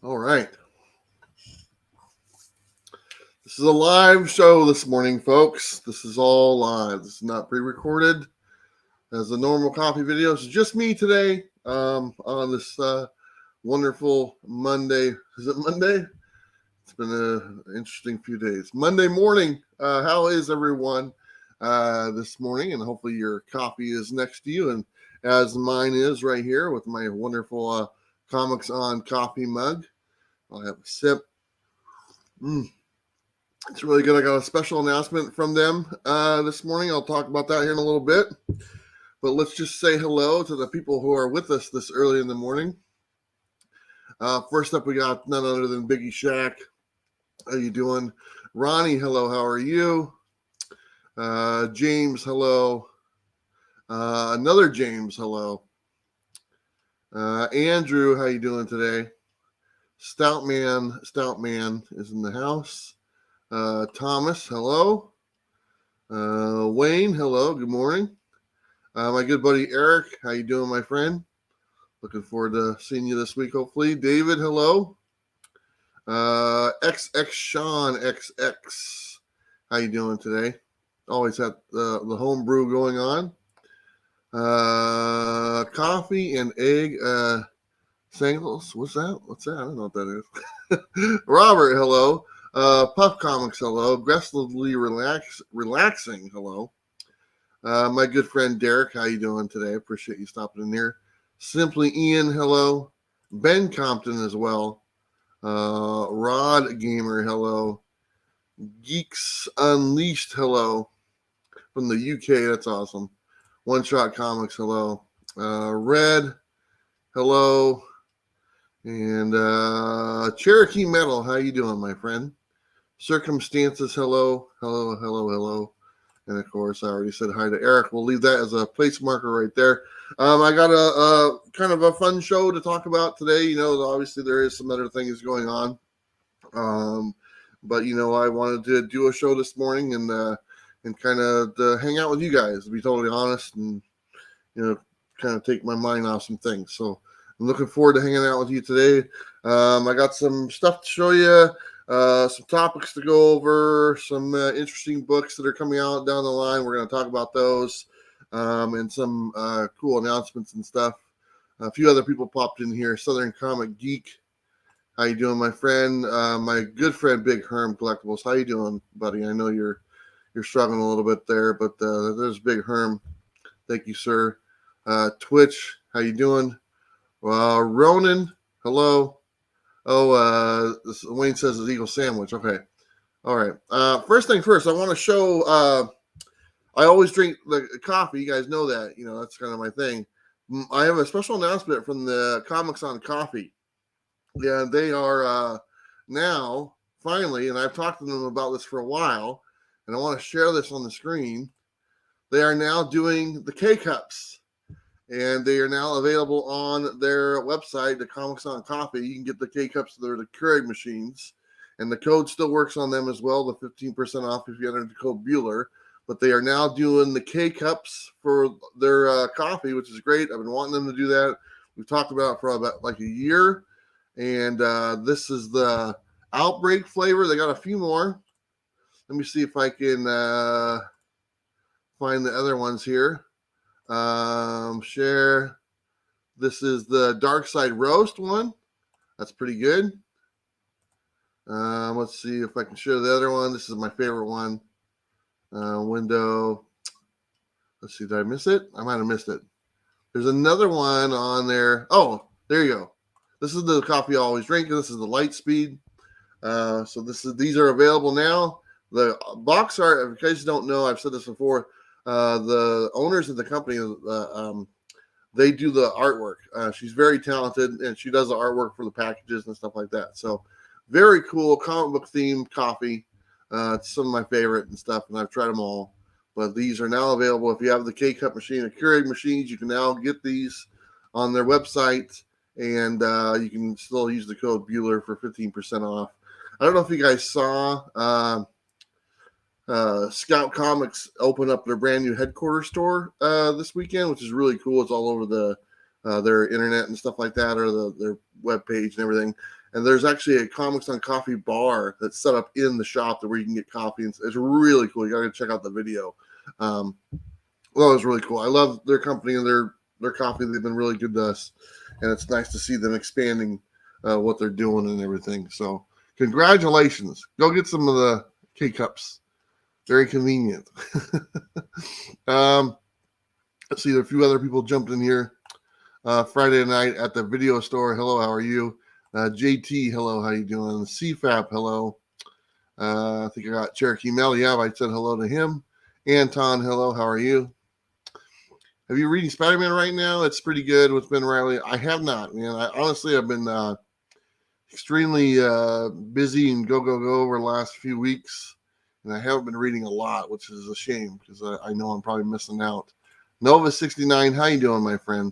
All right. This is a live show this morning, folks. This is all live. This is not pre-recorded as a normal coffee video. It's just me today on this wonderful Monday. Is it Monday? It's been an interesting few days. Monday morning. How is everyone this morning? And hopefully your coffee is next to you, and as mine is right here with my wonderful Comics on coffee mug. I'll have a sip. It's really good. I got a special announcement from them this morning. I'll talk about that here in a little bit. But let's just say hello to the people who are with us this early in the morning. First up, we got none other than Biggie Shack. How you doing? Ronnie, hello. How are you? James, hello. Another James, hello. Andrew, how you doing today? Stoutman is in the house. Thomas, hello. Wayne, hello. Good morning. My good buddy Eric, how you doing, my friend? Looking forward to seeing you this week, hopefully. David, hello. XX Sean XX, how you doing today? Always have the home brew going on. Coffee and egg singles. What's that? I don't know what that is. Robert, hello. Puff Comics, hello. Aggressively relaxing, hello. My good friend Derek, how you doing today? Appreciate you stopping in here. Simply Ian, hello. Ben Compton as well. Rod Gamer, hello. Geeks Unleashed, hello. From the UK, that's awesome. One Shot Comics, hello. Red, hello. And Cherokee Metal, how you doing, my friend? Circumstances, hello. And of course, I already said hi to Eric. We'll leave that as a place marker right there. I got a kind of a fun show to talk about today. You know, obviously there is some other things going on. But you know, I wanted to do a show this morning and kind of hang out with you guys, to be totally honest, and you know, kind of take my mind off some things. So I'm looking forward to hanging out with you today. I got some stuff to show you. Some topics to go over, some interesting books that are coming out down the line. We're going to talk about those and some cool announcements and stuff. A few other people popped in here. Southern Comic Geek, how you doing, my friend? My good friend Big Herm Collectibles, how you doing, buddy? I know you're struggling a little bit there, but there's Big Herm. Thank you, sir. Twitch, how you doing? Ronan, hello. Oh, Wayne says it's Eagle Sandwich. Okay. All right. First thing first, I want to show, I always drink the coffee. You guys know that. You know, that's kind of my thing. I have a special announcement from the Comics on Coffee. Yeah, they are now, finally, and I've talked to them about this for a while, and I want to share this on the screen. They are now doing the K-Cups. And they are now available on their website, the Comics on Coffee. You can get the K-Cups. They're the Keurig machines. And the code still works on them as well, the 15% off if you enter the code Bueller. But they are now doing the K-Cups for their coffee, which is great. I've been wanting them to do that. We've talked about it for about like a year. And this is the Outbreak flavor. They got a few more. Let me see if I can find the other ones here. Share. This is the Dark Side Roast one. That's pretty good. Let's see if I can share the other one. This is my favorite one. Window. Let's see. Did I miss it? I might have missed it. There's another one on there. Oh, there you go. This is the coffee I always drink. This is the Light Speed. So these are available now. The box art, in case you don't know, I've said this before. The owners of the company, they do the artwork. She's very talented, and she does the artwork for the packages and stuff like that. So very cool comic book themed coffee. It's some of my favorite and stuff, and I've tried them all. But these are now available. If you have the K-Cup machine or Keurig machines, you can now get these on their website, and you can still use the code Bueller for 15% off. I don't know if you guys saw Scout Comics open up their brand new headquarters store this weekend, which is really cool. It's all over their internet and stuff like that, or their web page and everything. And there's actually a Comics on Coffee bar that's set up in the shop where you can get coffee. And it's really cool. You got to check out the video. Well, it was really cool. I love their company and their coffee. They've been really good to us, and it's nice to see them expanding what they're doing and everything. So congratulations. Go get some of the K-Cups. Very convenient. Let's see, there are a few other people jumped in here. Friday night at the video store. Hello, how are you? JT, hello, how you doing? CFAP, hello. I think I got Cherokee Mel. Yeah, I said hello to him. Anton, hello, how are you? Have you reading Spider-Man right now? It's pretty good with Ben Reilly. I have not, man. Honestly, I've been extremely busy and go over the last few weeks, and I haven't been reading a lot, which is a shame because I know I'm probably missing out. Nova69, how you doing, my friend?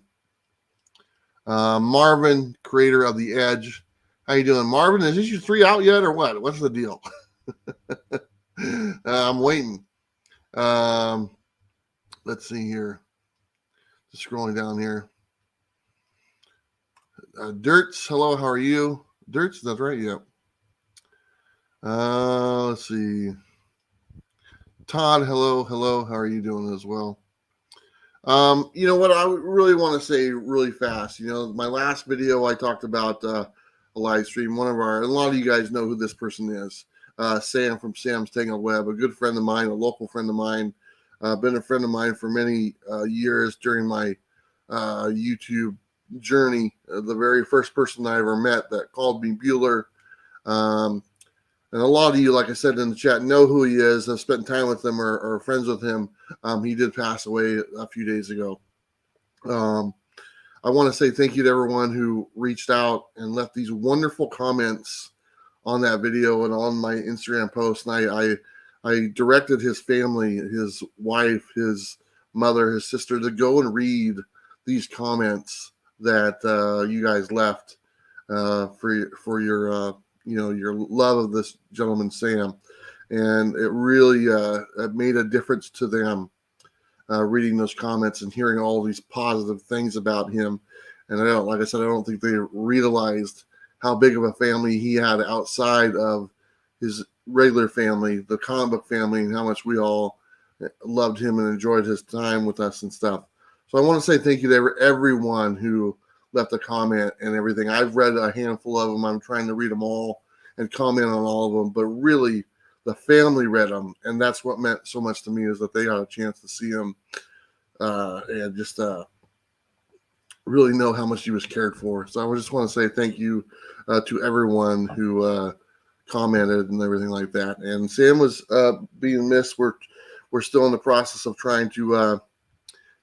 Marvin, creator of The Edge. How you doing, Marvin? Is issue 3 out yet or what? What's the deal? I'm waiting. Let's see here. Just scrolling down here. Dirts, hello, how are you? Dirts, that's right, yeah. Let's see. Todd, hello, how are you doing as well? You know what I really want to say really fast. You know, my last video I talked about a live stream. A lot of you guys know who this person is. Sam from Sam's Tangled Web, a good friend of mine, a local friend of mine. Been a friend of mine for many years during my YouTube journey. The very first person I ever met that called me Bueller. And a lot of you, like I said in the chat, know who he is. I've spent time with him or are friends with him. He did pass away a few days ago. I want to say thank you to everyone who reached out and left these wonderful comments on that video and on my Instagram post. And I directed his family, his wife, his mother, his sister to go and read these comments that you guys left for your your love of this gentleman, Sam. And it really it made a difference to them reading those comments and hearing all these positive things about him. And I don't think they realized how big of a family he had outside of his regular family, the comic book family, and how much we all loved him and enjoyed his time with us and stuff. So I want to say thank you to everyone who left a comment and everything. I've read a handful of them. I'm trying to read them all and comment on all of them, but really the family read them, and that's what meant so much to me, is that they got a chance to see him and just really know how much he was cared for. So I just want to say thank you to everyone who commented and everything like that. And Sam was being missed. We're still in the process of trying to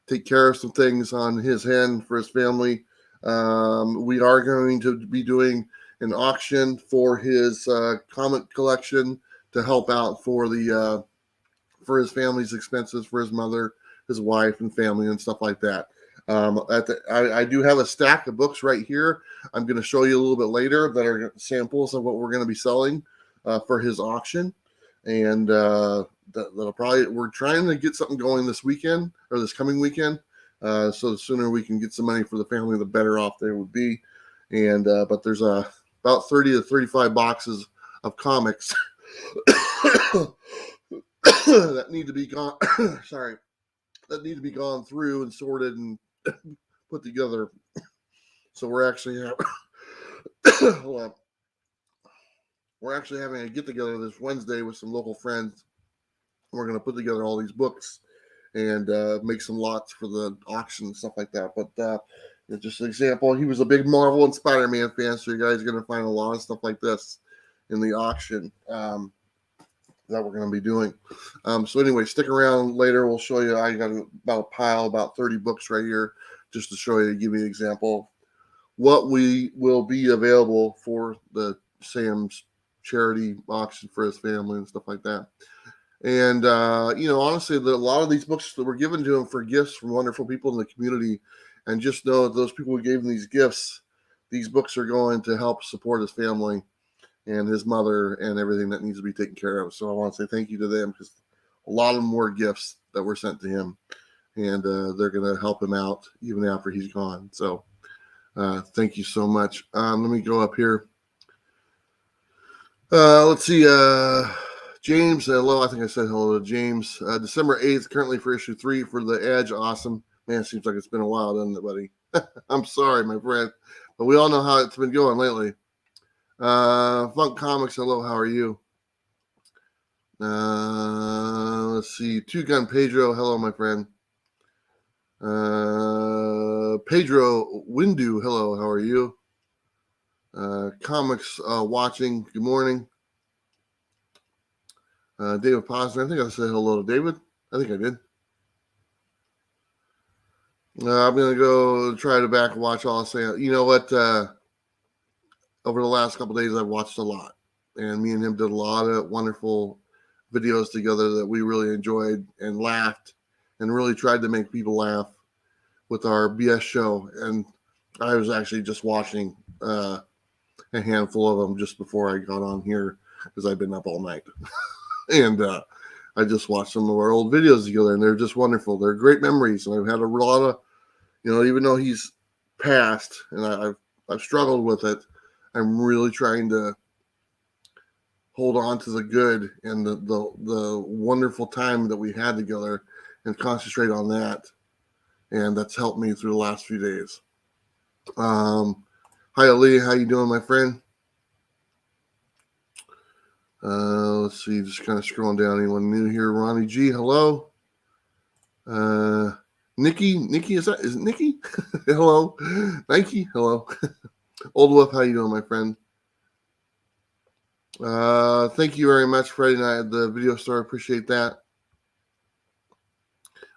take care of some things on his end for his family. We are going to be doing an auction for his comic collection to help out for his family's expenses, for his mother, his wife, and family, and stuff like that. I do have a stack of books right here. I'm going to show you a little bit later that are samples of what we're going to be selling for his auction, and we're trying to get something going this weekend or this coming weekend. So the sooner we can get some money for the family, the better off they would be. And but there's about 30 to 35 boxes of comics that need to be gone. Sorry, that need to be gone through and sorted and put together. So we're actually hold on. We're actually having a get together this Wednesday with some local friends. We're going to put together all these books and make some lots for the auction and stuff like that. But just an example, he was a big Marvel and Spider-Man fan, so you guys are going to find a lot of stuff like this in the auction that we're going to be doing. So anyway, stick around later. We'll show you. I got about 30 books right here just to show you, to give you an example what we will be available for the Sam's charity auction for his family and stuff like that. And, honestly, a lot of these books that were given to him for gifts from wonderful people in the community. And just know that those people who gave him these gifts, these books are going to help support his family and his mother and everything that needs to be taken care of. So I want to say thank you to them, because a lot of them were gifts that were sent to him. And they're going to help him out even after he's gone. So thank you so much. Let me go up here. Let's see. James, hello. I think I said hello to James. December 8th, currently for issue 3 for The Edge. Awesome. Man, it seems like it's been a while, doesn't it, buddy? I'm sorry, my friend. But we all know how it's been going lately. Funk Comics, hello. How are you? Let's see. Two Gun Pedro, hello, my friend. Pedro Windu, hello. How are you? Comics watching, good morning. David Posner, I think I said hello to David. I think I did. I'm going to go try to back watch all. Say, you know what? Over the last couple of days, I've watched a lot. And me and him did a lot of wonderful videos together that we really enjoyed and laughed and really tried to make people laugh with our BS show. And I was actually just watching a handful of them just before I got on here because I've been up all night. And I just watched some of our old videos together, and they're just wonderful. They're great memories, and I've had a lot of, even though he's passed, and I've struggled with it, I'm really trying to hold on to the good and the wonderful time that we had together, and concentrate on that, and that's helped me through the last few days. Hi, Ali, how you doing, my friend? Let's see, just kind of scrolling down. Anyone new here? Ronnie G, hello. Nikki, is it Nikki? Hello. Nike, hello. Old Wolf, how you doing, my friend? Thank you very much, Friday night at the video store. Appreciate that.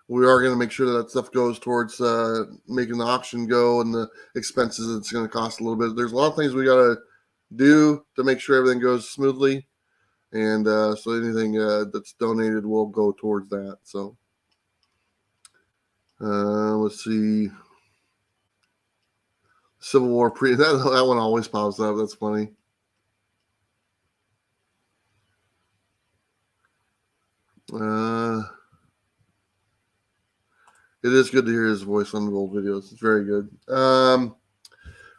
We are going to make sure that stuff goes towards making the auction go and the expenses it's going to cost a little bit. There's a lot of things we got to do to make sure everything goes smoothly. And so anything that's donated will go towards that. So let's see. Civil War that one always pops up. That's funny. It is good to hear his voice on the old videos. It's very good.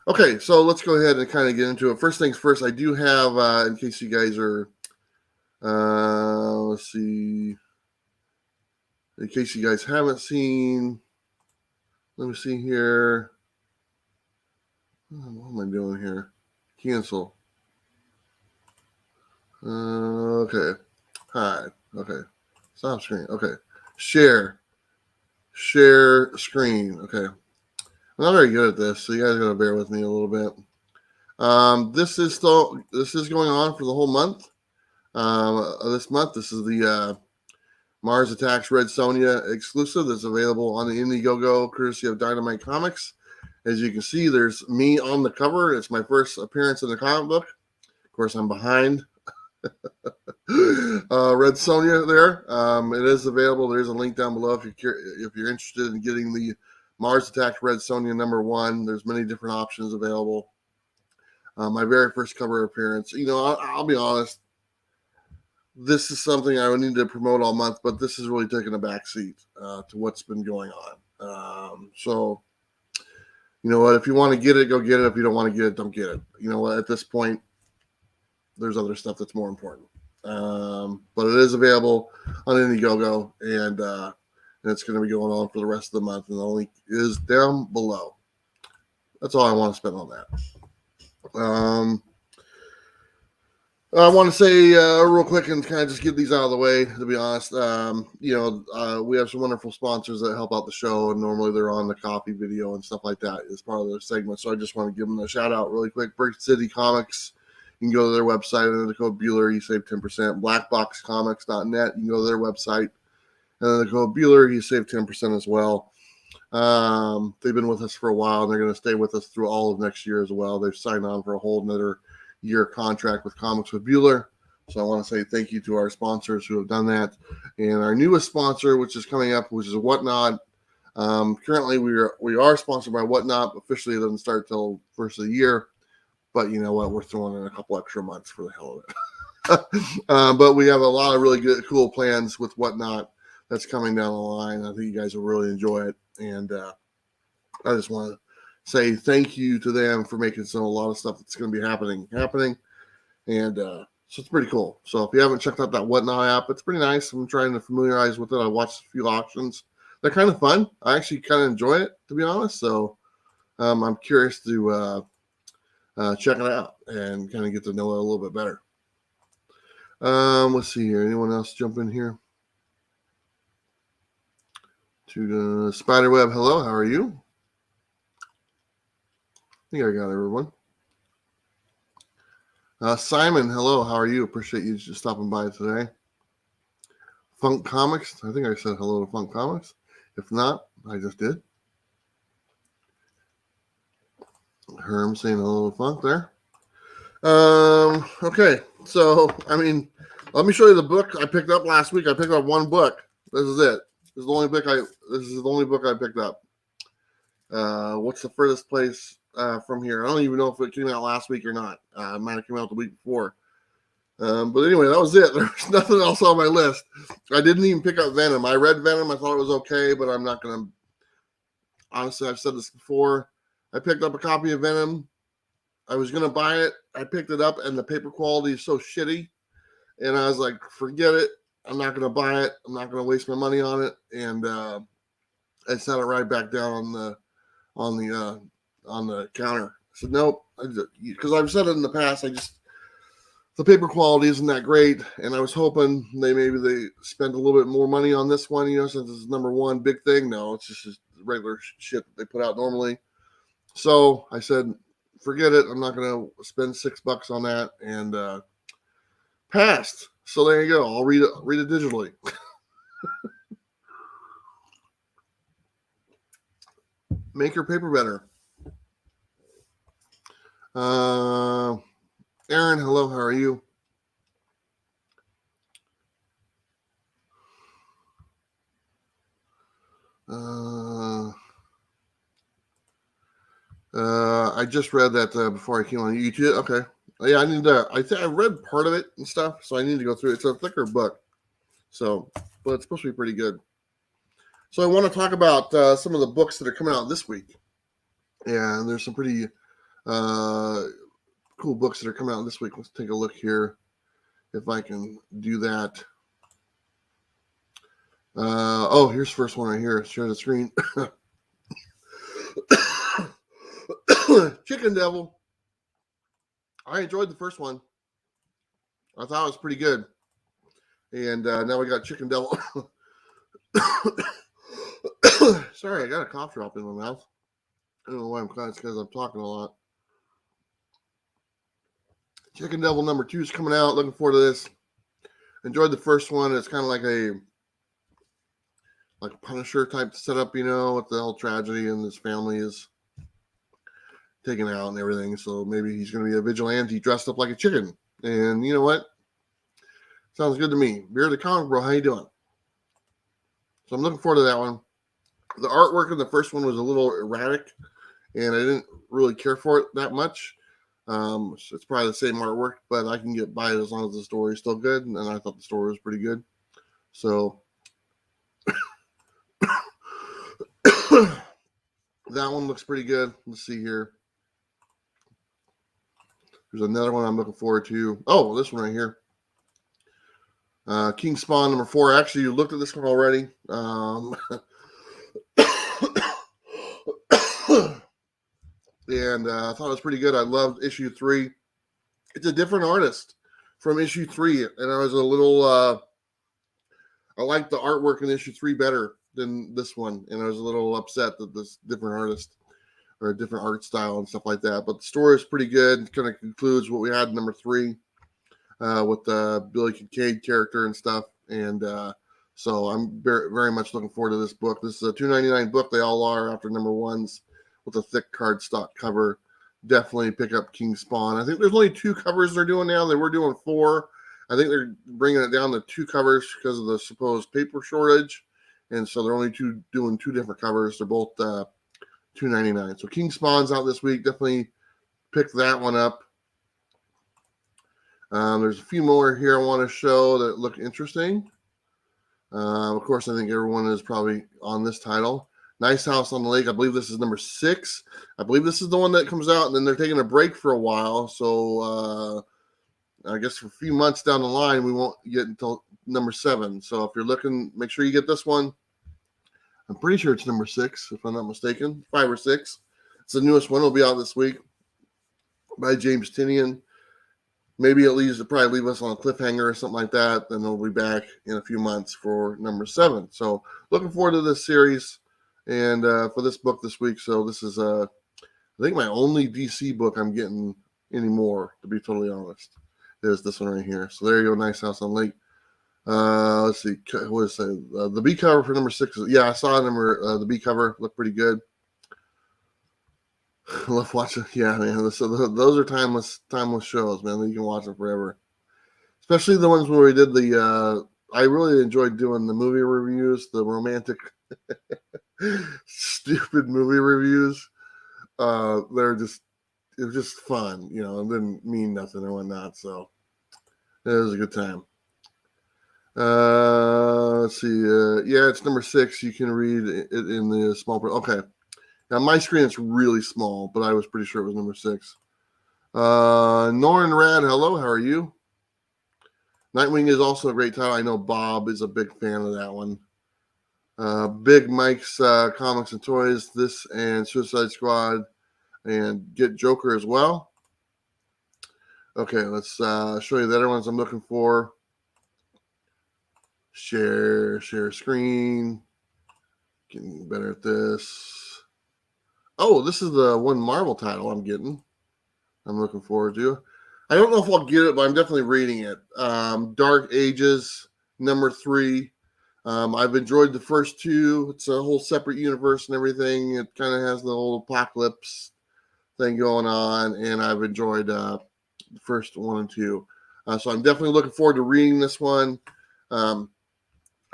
Okay, so let's go ahead and kind of get into it. First things first, I do have, in case you guys are, let's see, in case you guys haven't seen, let me see here. What am I doing here? Cancel. Okay. Hi. Okay. Stop screen. Okay. Share screen. Okay. I'm not very good at this, so you guys gotta bear with me a little bit. This is going on for the whole month. This month, this is the Mars Attacks Red Sonja exclusive that's available on the Indiegogo, courtesy of Dynamite Comics. As you can see, there's me on the cover. It's my first appearance in the comic book. Of course, I'm behind Red Sonja there. It is available. There's a link down below if you're interested in getting the Mars Attacks Red Sonja #1. There's many different options available. My very first cover appearance. I'll be honest. This is something I would need to promote all month, but this is really taking a backseat to what's been going on. So, you know what? If you want to get it, go get it. If you don't want to get it, don't get it. You know what? At this point, there's other stuff that's more important. But it is available on Indiegogo, and it's going to be going on for the rest of the month, and the link is down below. That's all I want to spend on that. I want to say real quick and kind of just get these out of the way, to be honest. We have some wonderful sponsors that help out the show, and normally they're on the copy video and stuff like that as part of their segment. So I just want to give them a shout out really quick. Brick City Comics, you can go to their website and the code Bueller, you save 10%. Blackboxcomics.net, you can go to their website and then the code Bueller, you save 10% as well. They've been with us for a while, and they're going to stay with us through all of next year as well. They've signed on for a whole another year contract with Comics with Bueller. So I want to say thank you to our sponsors who have done that. And our newest sponsor, which is coming up, which is Whatnot. Currently, we are sponsored by Whatnot. Officially, it doesn't start till first of the year. But you know what? We're throwing in a couple extra months for the hell of it. But we have a lot of really good, cool plans with Whatnot that's coming down the line. I think you guys will really enjoy it. And I just want to say thank you to them for making a lot of stuff that's going to be happening. And So it's pretty cool. So if you haven't checked out that Whatnot app, it's pretty nice. I'm trying to familiarize with it. I watched a few auctions. They're kind of fun. I actually kind of enjoy it, to be honest. So I'm curious to check it out and kind of get to know it a little bit better. Let's see here. Anyone else jump in here? To the Spiderweb. Hello, how are you? I think I got everyone. Simon, hello, how are you? Appreciate you just stopping by today. Funk Comics, I think I said hello to Funk Comics. If not, I just did. Herm saying hello to Funk there. Okay, so, let me show you the book I picked up last week. I picked up one book. This is it. This is the only book I picked up. What's the furthest place from here? I don't even know if it came out last week or not. It might have come out the week before. But anyway, that was it. There's nothing else on my list. I didn't even pick up Venom. I read Venom. I thought it was okay, but I'm not going to. Honestly, I've said this before. I picked up a copy of Venom. I was going to buy it. I picked it up, and the paper quality is so shitty. And I was like, forget it. I'm not going to buy it. I'm not going to waste my money on it. And I set it right back down on the counter. I said, nope. Because I've said it in the past. The paper quality isn't that great, and I was hoping they spent a little bit more money on this one, since it's number one big thing. No, it's just regular shit that they put out normally. So I said, forget it. I'm not going to spend $6 on that, and passed. So there you go. I'll read it digitally. Make your paper better. Aaron, hello. How are you? I just read that before I came on YouTube. Okay. Yeah, I read part of it and stuff, so I need to go through it. It's a thicker book. So, but it's supposed to be pretty good. So I want to talk about some of the books that are coming out this week. Yeah, and there's some pretty cool books that are coming out this week. Let's take a look here if I can do that. Here's the first one right here. Share the screen. Chicken Devil. I enjoyed the first one. I thought it was pretty good. And now we got Chicken Devil. Sorry, I got a cough drop in my mouth. I don't know why I'm crying. It's because I'm talking a lot. Chicken Devil number 2 is coming out. Looking forward to this. Enjoyed the first one. It's kind of like a Punisher type setup, with the whole tragedy and his family is taken out and everything. So maybe he's going to be a vigilante dressed up like a chicken. And you know what? Sounds good to me. Beer the Comic Bro, how you doing? So I'm looking forward to that one. The artwork in the first one was a little erratic, and I didn't really care for it that much. It's probably the same artwork, but I can get by it as long as the story is still good, and I thought the story was pretty good. So that one looks pretty good. Let's see here. There's another one I'm looking forward to. Oh, this one right here. King Spawn number 4. Actually, you looked at this one already. And I thought it was pretty good. I loved issue 3. It's a different artist from issue 3, and I was a little. I liked the artwork in issue 3 better than this one, and I was a little upset that this different artist or a different art style and stuff like that. But the story is pretty good. It kind of concludes what we had in number 3 with the Billy Kincaid character and stuff. And so I'm very, very much looking forward to this book. This is a $2.99 book. They all are after number 1s with a thick cardstock cover. Definitely pick up King Spawn. I think there's only 2 covers they're doing now. They were doing 4. I think they're bringing it down to 2 covers because of the supposed paper shortage. And so they're only doing 2 different covers. They're both $2.99. So King Spawn's out this week. Definitely pick that one up. There's a few more here I want to show that look interesting. Of course, I think everyone is probably on this title. Nice House on the Lake. I believe this is number 6. I believe this is the one that comes out, and then they're taking a break for a while. So I guess for a few months down the line, we won't get until number 7. So if you're looking, make sure you get this one. I'm pretty sure it's number 6, if I'm not mistaken. 5 or 6. It's the newest one. It'll be out this week by James Tinian. Maybe at least it'll probably leave us on a cliffhanger or something like that. Then we'll be back in a few months for number 7. So looking forward to this series and for this book this week. So this is, I think, my only DC book I'm getting anymore, to be totally honest, is this one right here. So there you go. Nice House on Lake. Let's see. What is it? The B cover for number 6. Yeah, I saw the B cover. Looked pretty good. I love watching. Yeah, man. Those are timeless shows, man. You can watch them forever. Especially the ones where we did the. I really enjoyed doing the movie reviews, the romantic, stupid movie reviews. It was just fun, you know. It didn't mean nothing or whatnot, so it was a good time. Let's see. Yeah, it's number 6. You can read it in the small print. Okay. Now, my screen is really small, but I was pretty sure it was number 6. Norrin Rad, hello. How are you? Nightwing is also a great title. I know Bob is a big fan of that one. Big Mike's Comics and Toys, this and Suicide Squad, and Get Joker as well. Okay, let's show you the other ones I'm looking for. Share screen. Getting better at this. Oh, this is the one Marvel title I'm getting. I'm looking forward to. I don't know if I'll get it, but I'm definitely reading it. Dark Ages, number 3. I've enjoyed the first 2. It's a whole separate universe and everything. It kind of has the whole apocalypse thing going on, and I've enjoyed the first 1 and 2. So I'm definitely looking forward to reading this one. I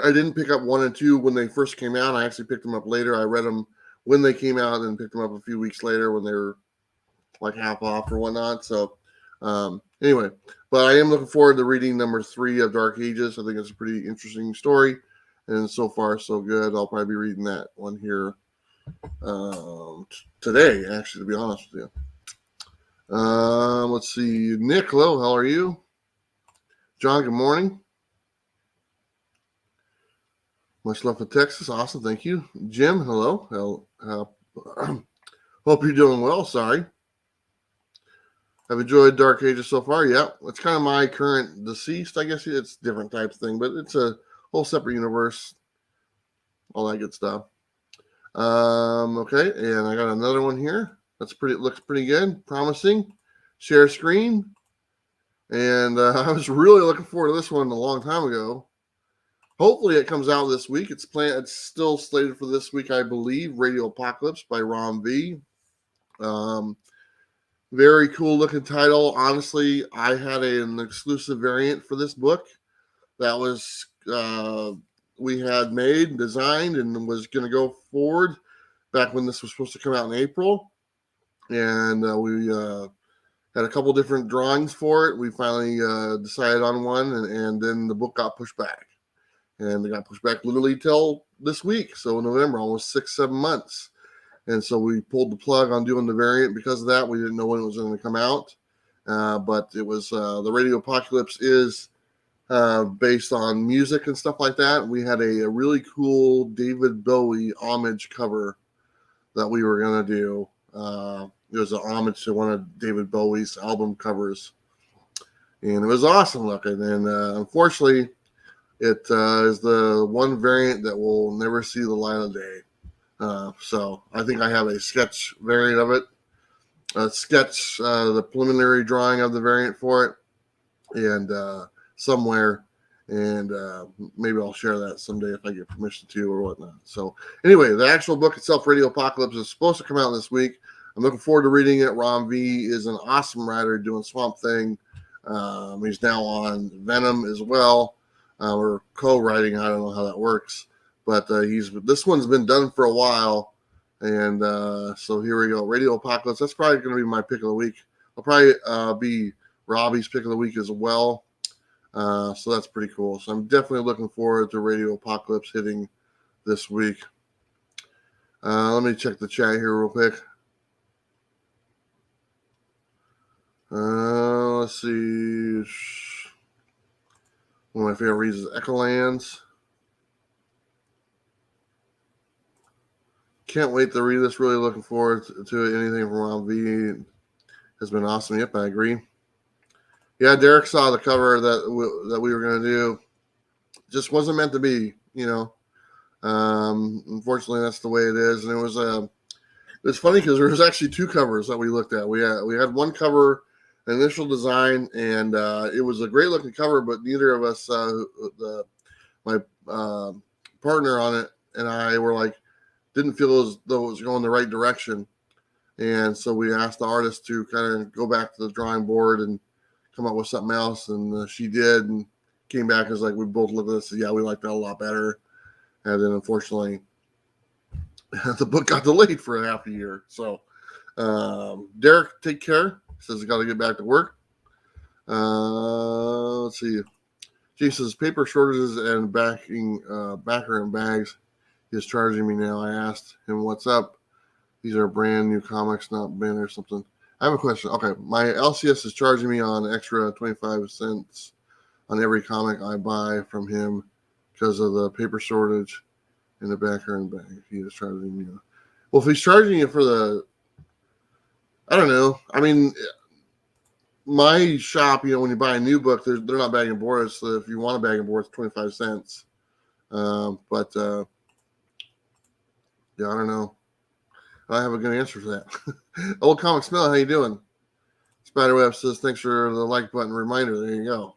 didn't pick up 1 and 2 when they first came out. I actually picked them up later. I read them when they came out and picked them up a few weeks later when they were like half off or whatnot. So anyway, but I am looking forward to reading number 3 of Dark Ages. I think it's a pretty interesting story, and so far so good. I'll probably be reading that one here today, actually, to be honest with you. Let's see. Nick, hello. How are you? John, good morning. Much love for Texas. Awesome. Thank you. Jim, hello. Hope you're doing well. Sorry. I've enjoyed Dark Ages so far. Yeah. It's kind of my current deceased, I guess. It's different type thing, but it's a whole separate universe. All that good stuff. Okay. And I got another one here. Looks pretty good. Promising. Share screen. And I was really looking forward to this one a long time ago. Hopefully it comes out this week. It's still slated for this week, I believe. Radio Apocalypse by Ron V. Very cool looking title. Honestly, I had an exclusive variant for this book that was we had made, designed, and was going to go forward back when this was supposed to come out in April. And we had a couple different drawings for it. We finally decided on one, and then the book got pushed back. And they got pushed back literally till this week. So in November, almost 6-7 months. And so we pulled the plug on doing the variant because of that. We didn't know when it was going to come out. But it was the Radio Apocalypse is based on music and stuff like that. We had a really cool David Bowie homage cover that we were going to do. It was an homage to one of David Bowie's album covers. And it was awesome looking. And unfortunately, it is the one variant that will never see the light of day. So I think I have a sketch variant of it. The preliminary drawing of the variant for it, and somewhere. And maybe I'll share that someday if I get permission to or whatnot. So anyway, the actual book itself, Radio Apocalypse, is supposed to come out this week. I'm looking forward to reading it. Ron V is an awesome writer doing Swamp Thing. He's now on Venom as well. Or co-writing. I don't know how that works, but this one's been done for a while, and so here we go. Radio Apocalypse. That's probably going to be my pick of the week. I'll probably be Robbie's pick of the week as well. So that's pretty cool. So I'm definitely looking forward to Radio Apocalypse hitting this week. Let me check the chat here real quick. Let's see. One of my favorite reads is Echolands. Can't wait to read this. Really looking forward to it. Anything from Rob V has been awesome. Yep, I agree. Yeah, Derek saw the cover that we were going to do. Just wasn't meant to be, you know. Unfortunately, that's the way it is. And it was funny because there was actually two covers that we looked at. We had one cover, initial design, and it was a great looking cover, but neither of us, my partner on it and I were like, didn't feel as though it was going the right direction. And so we asked the artist to kind of go back to the drawing board and come up with something else. And she did, and came back and was like, we both looked at this and yeah, we liked that a lot better. And then unfortunately, the book got delayed for a half a year. So Derek, take care. He says he's got to get back to work. Let's see. Jesus, paper shortages and backer and bags. He's charging me now. I asked him what's up. These are brand new comics, not bin or something. I have a question. Okay, my LCS is charging me on extra 25 cents on every comic I buy from him because of the paper shortage and the backer and bag. He is charging me. Well, if he's charging you for I don't know. I mean, my shop, you know, when you buy a new book, they're not bagging board. So if you want a bag and board, it's 25 cents. Yeah, I don't know. I don't have a good answer for that. Old Comic Smell, how you doing? Spiderweb says, thanks for the like button reminder. There you go.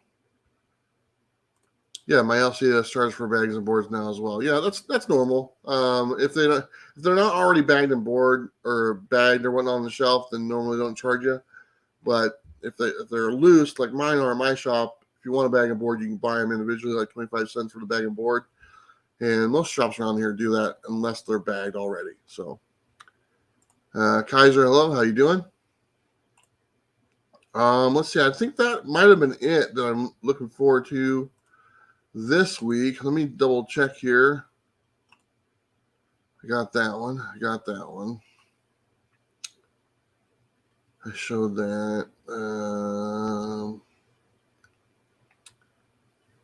Yeah, my LCS charges for bags and boards now as well. Yeah, that's normal. If they're not already bagged and board or bagged or whatnot on the shelf, then normally don't charge you. But if they're loose, like mine are in my shop, if you want a bag and board, you can buy them individually, like 25 cents for the bag and board. And most shops around here do that unless they're bagged already. So, Kaiser, hello, how you doing? Let's see. I think that might have been it that I'm looking forward to this week. Let me double check here. I got that one. I showed that.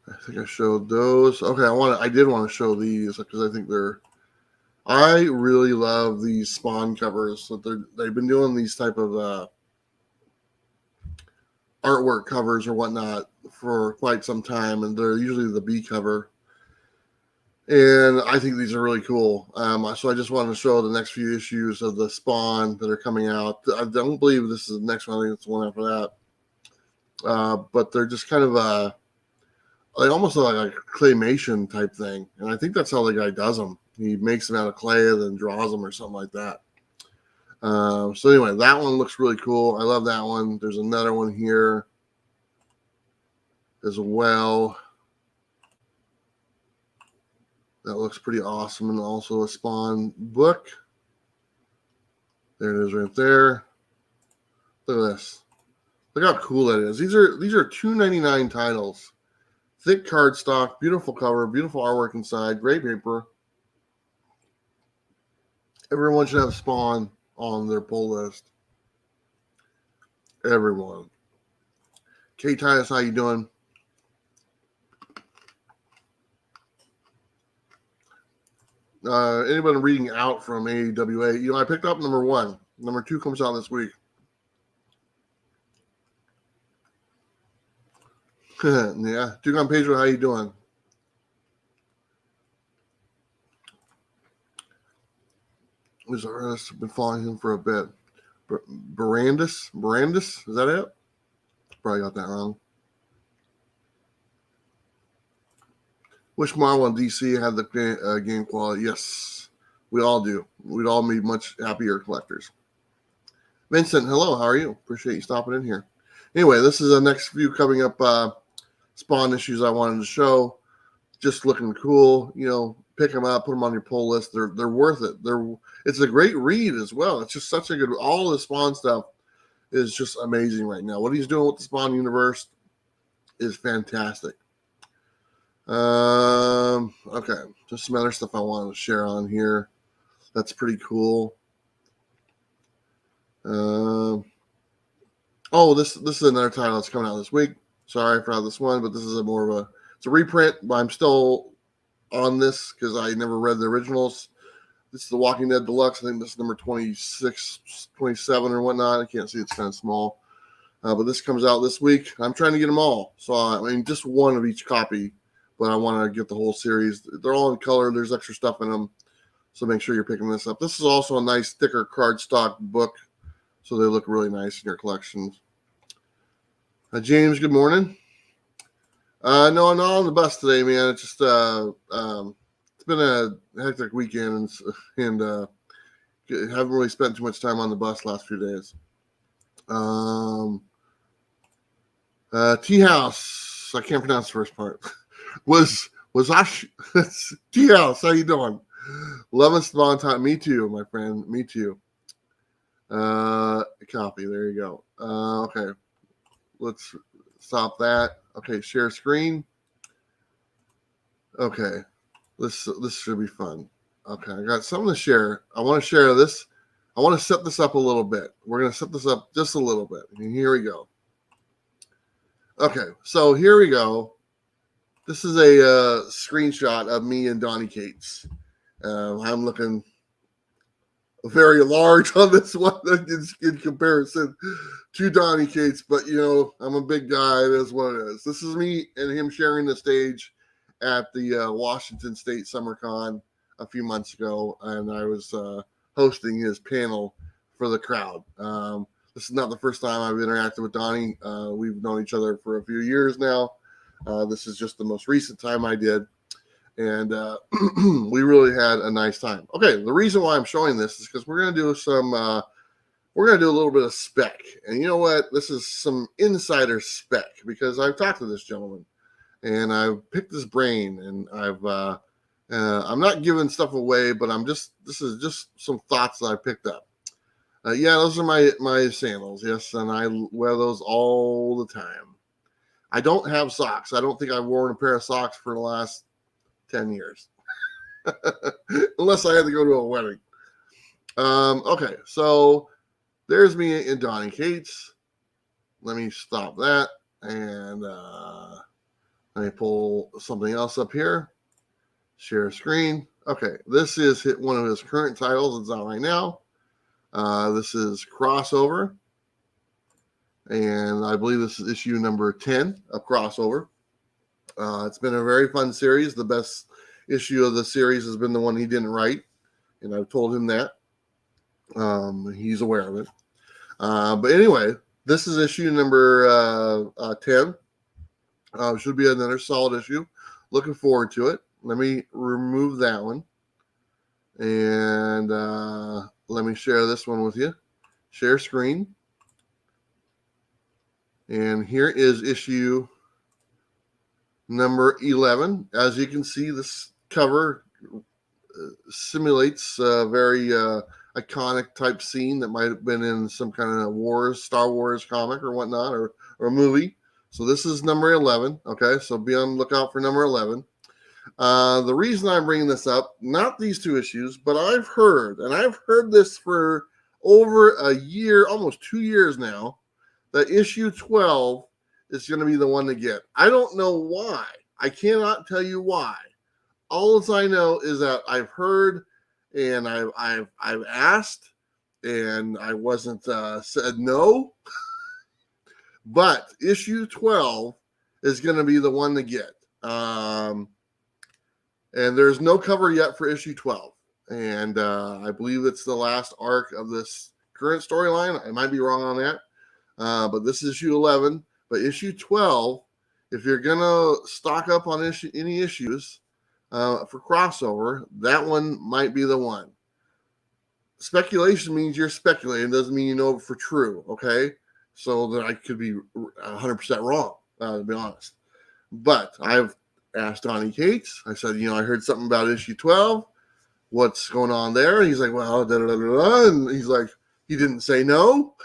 I think I showed those. Okay, I did want to show these because I think I really love these Spawn covers. So they've been doing these type of artwork covers or whatnot for quite some time, and they're usually the B cover. And I think these are really cool. So I just wanted to show the next few issues of the Spawn that are coming out. I don't believe this is the next one. I think it's the one after that. But they're just kind of like almost like a claymation type thing. And I think that's how the guy does them. He makes them out of clay and then draws them or something like that. So anyway, that one looks really cool. I love that one. There's another one here as well. That looks pretty awesome, and also a Spawn book. There it is right there. Look at this. Look how cool that is. These are $2.99 titles. Thick cardstock, beautiful cover, beautiful artwork inside, great paper. Everyone should have Spawn on their pull list. Everyone. Kate Titus, how you doing? Anybody reading out from AWA? You know, I picked up number 1. Number 2 comes out this week. Yeah. Duke on Pedro, how you doing? This artist, I've been following him for a bit. Barandis? Is that it? Probably got that wrong. Wish Marvel and DC had the game quality. Yes, we all do. We'd all be much happier collectors. Vincent, hello. How are you? Appreciate you stopping in here. Anyway, this is the next few coming up Spawn issues I wanted to show. Just looking cool. You know, pick them up, put them on your pull list. They're worth it. It's a great read as well. It's just such a good. All the Spawn stuff is just amazing right now. What he's doing with the Spawn universe is fantastic. Okay, just some other stuff I wanted to share on here. That's pretty cool. Oh, this is another title that's coming out this week. Sorry for this one, but this is it's a reprint, but I'm still on this because I never read the originals. This is The Walking Dead Deluxe. I think this is number 26, 27 or whatnot. I can't see, it's kind of small. But this comes out this week. I'm trying to get them all. So, I mean, just one of each copy, but I want to get the whole series. They're all in color. There's extra stuff in them. So make sure you're picking this up. This is also a nice thicker cardstock book. So they look really nice in your collection. James, good morning. No, I'm not on the bus today, man. It's just it's been a hectic weekend and haven't really spent too much time on the bus last few days. Tea House, I can't pronounce the first part. was Ash Tea House? How you doing? 11th Valentine. Me too, my friend. Me too. Copy. There you go. Okay, let's stop that. Okay, share screen. Okay, this should be fun. Okay, I got something to share. I want to share this. I want to set this up a little bit. We're going to set this up just a little bit. And here we go. Okay, so here we go. This is a screenshot of me and Donnie Cates. I'm looking very large on this one in comparison to Donnie Cates, but you know, I'm a big guy. It is what it is. This is me and him sharing the stage at the Washington State SummerCon a few months ago, and I was hosting his panel for the crowd. This is not the first time I've interacted with Donnie. We've known each other for a few years now. This is just the most recent time I did. And we really had a nice time. Okay, the reason why I'm showing this is because we're going to do we're going to do a little bit of spec. And you know what? This is some insider spec because I've talked to this gentleman and I've picked his brain and I'm not giving stuff away, but this is just some thoughts that I picked up. Yeah, those are my sandals. Yes, and I wear those all the time. I don't have socks. I don't think I've worn a pair of socks for the last 10 years. Unless I had to go to a wedding. Okay, so there's me and Donnie Cates. Let me stop that. And let me pull something else up here. Share screen. Okay, this is one of his current titles. It's out right now. This is Crossover. And I believe this is issue number 10 of Crossover. It's been a very fun series. The best issue of the series has been the one he didn't write, and I've told him that. He's aware of it. But anyway, this is issue number 10. Should be another solid issue. Looking forward to it. Let me remove that one. And let me share this one with you. Share screen. And here is issue number 11. As you can see, this cover simulates a very iconic type scene that might have been in some kind of Star Wars comic or whatnot, or a movie. So this is number 11. Okay, so be on the lookout for number 11. The reason I'm bringing this up, not these two issues, but I've heard this for over a year, almost 2 years now, that issue 12 is going to be the one to get. I don't know why. I cannot tell you why. All I know is that I've heard and I've asked and I wasn't said no. But issue 12 is going to be the one to get. And there's no cover yet for issue 12. And I believe it's the last arc of this current storyline. I might be wrong on that. But this is issue 11. But issue 12, if you're going to stock up on any issues for crossover, that one might be the one. Speculation means you're speculating. Doesn't mean you know it for true, okay? So that I could be 100% wrong, to be honest. But I've asked Donnie Cates. I said, I heard something about issue 12. What's going on there? And he's like, well, da da da da. And he's like, he didn't say no.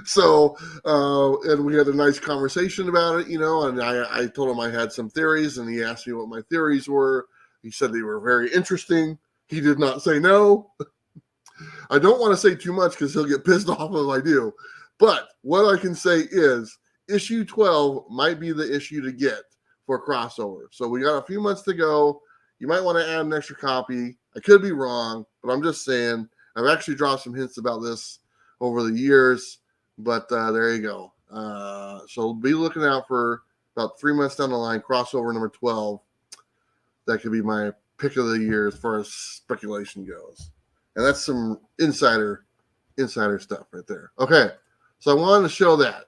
So, and we had a nice conversation about it, and I told him I had some theories, and he asked me what my theories were. He said they were very interesting. He did not say no. I don't want to say too much because he'll get pissed off if I do. But what I can say is issue 12 might be the issue to get for crossover. So we got a few months to go. You might want to add an extra copy. I could be wrong, but I'm just saying. I've actually dropped some hints about this over the years, but there you go. So be looking out for about 3 months down the line, crossover number 12. That could be my pick of the year as far as speculation goes. And that's some insider stuff right there. Okay, so I wanted to show that.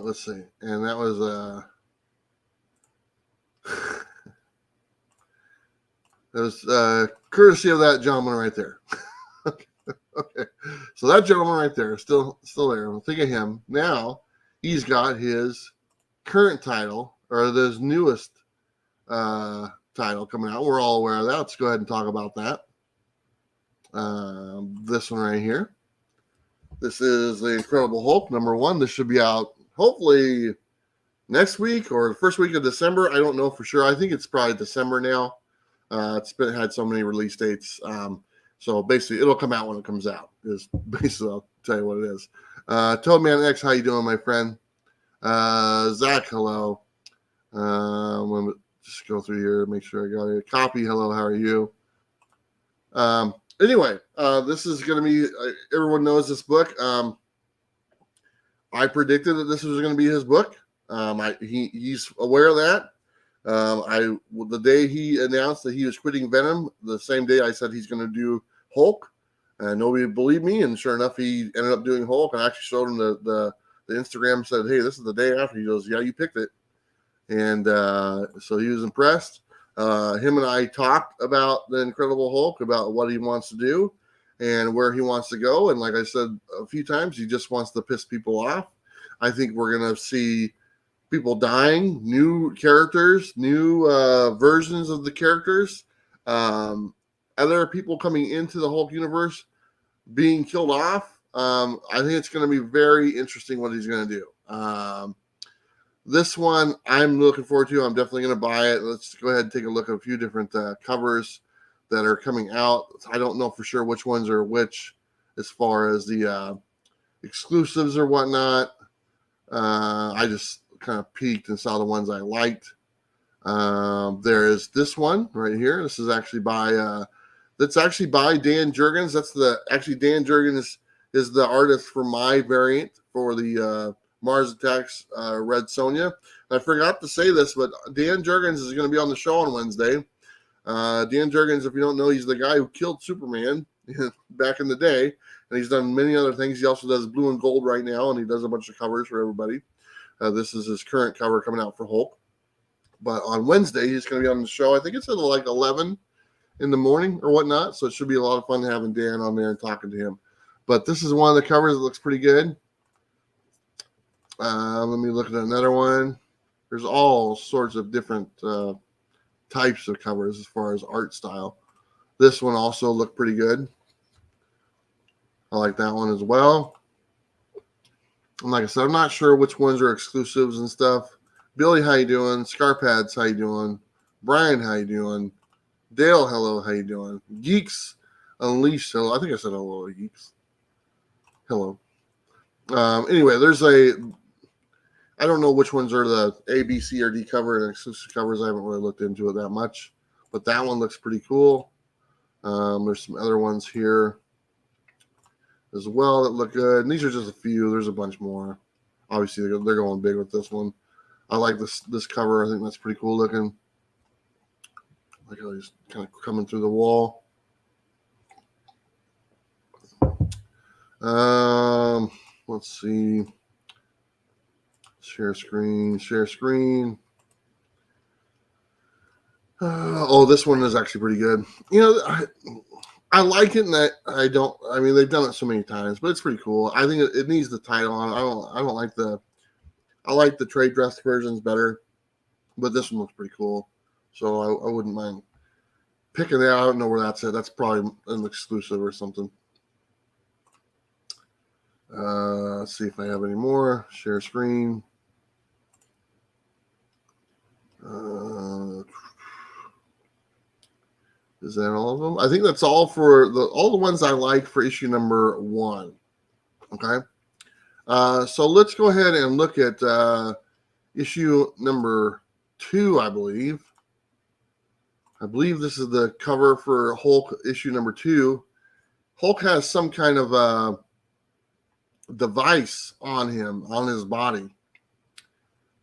Let's see. And that was that was courtesy of that gentleman right there. Okay. So that gentleman right there is still there. Think of him. Now he's got his current title, or this newest title coming out. We're all aware of that. Let's go ahead and talk about that. This one right here. This is the Incredible Hulk #1. This should be out hopefully next week or the first week of December. I don't know for sure. I think it's probably December now. It's had so many release dates. So basically, it'll come out when it comes out. Is basically, I'll tell you what it is. Toadman X, how you doing, my friend? Zach, hello. I'm gonna just go through here, make sure I got it. Copy, hello, how are you? Anyway, this is going to be, everyone knows this book. I predicted that this was going to be his book. He's aware of that. The day he announced that he was quitting Venom, the same day I said he's going to do Hulk. Nobody believed me, and sure enough, he ended up doing Hulk. I actually showed him the Instagram and said, hey, this is the day after. He goes, yeah, you picked it. And so he was impressed. Him and I talked about the Incredible Hulk, about what he wants to do and where he wants to go. And like I said a few times, he just wants to piss people off. I think we're going to see people dying, new characters, new versions of the characters, other people coming into the Hulk universe being killed off. I think it's going to be very interesting what he's going to do. This one I'm looking forward to. I'm definitely going to buy it. Let's go ahead and take a look at a few different covers that are coming out. I don't know for sure which ones are which as far as the exclusives or whatnot. I just kind of peeked and saw the ones I liked. There is this one right here. This is actually by Dan Jurgens. Dan Jurgens is the artist for my variant for the Mars Attacks Red Sonja. I forgot to say this, but Dan Jurgens is going to be on the show on Wednesday. Dan Jurgens, if you don't know, he's the guy who killed Superman back in the day, and he's done many other things. He also does Blue and Gold right now, and he does a bunch of covers for everybody. This is his current cover coming out for Hulk. But on Wednesday, he's going to be on the show. I think it's at like 11 in the morning or whatnot, so it should be a lot of fun having Dan on there and talking to him. But this is one of the covers that looks pretty good. Let me look at another one. There's all sorts of different types of covers as far as art style. This one also looked pretty good. I like that one as well. And like I said, I'm not sure which ones are exclusives and stuff. Billy, how you doing? Scarpads, how you doing? Brian, how you doing? Dale, hello, how you doing? Geeks Unleashed, hello. I think I said hello, Geeks. Hello. Anyway, I don't know which ones are the A, B, C, or D cover and exclusive covers. I haven't really looked into it that much, but that one looks pretty cool. There's some other ones here as well that look good. And these are just a few. There's a bunch more. Obviously, they're going big with this one. I like this cover. I think that's pretty cool looking. Like how he's kind of coming through the wall. Let's see. Share screen. This one is actually pretty good. You know, I like it, and they've done it so many times, but it's pretty cool. I think it needs the title on it. I like the trade dress versions better, but this one looks pretty cool. So I wouldn't mind picking that. I don't know where that's at. That's probably an exclusive or something. Let's see if I have any more. Share screen. Is that all of them? I think that's all for all the ones I like for issue number 1. Okay. So let's go ahead and look at issue number 2, I believe. I believe this is the cover for Hulk issue number 2. Hulk has some kind of device on him, on his body.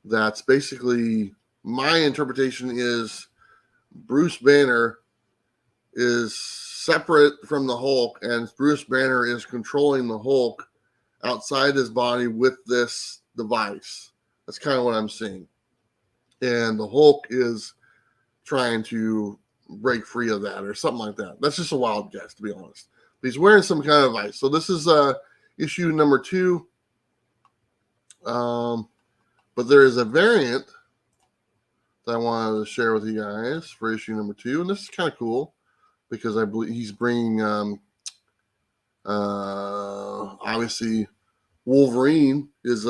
That's basically, my interpretation is Bruce Banner is separate from the Hulk, and Bruce Banner is controlling the Hulk outside his body with this device. That's kind of what I'm seeing. And the Hulk is trying to break free of that or something like that. That's just a wild guess, to be honest. But he's wearing some kind of device. So this is issue number 2. But there is a variant that I wanted to share with you guys for issue number 2. And this is kind of cool because I believe he's bringing, obviously, Wolverine is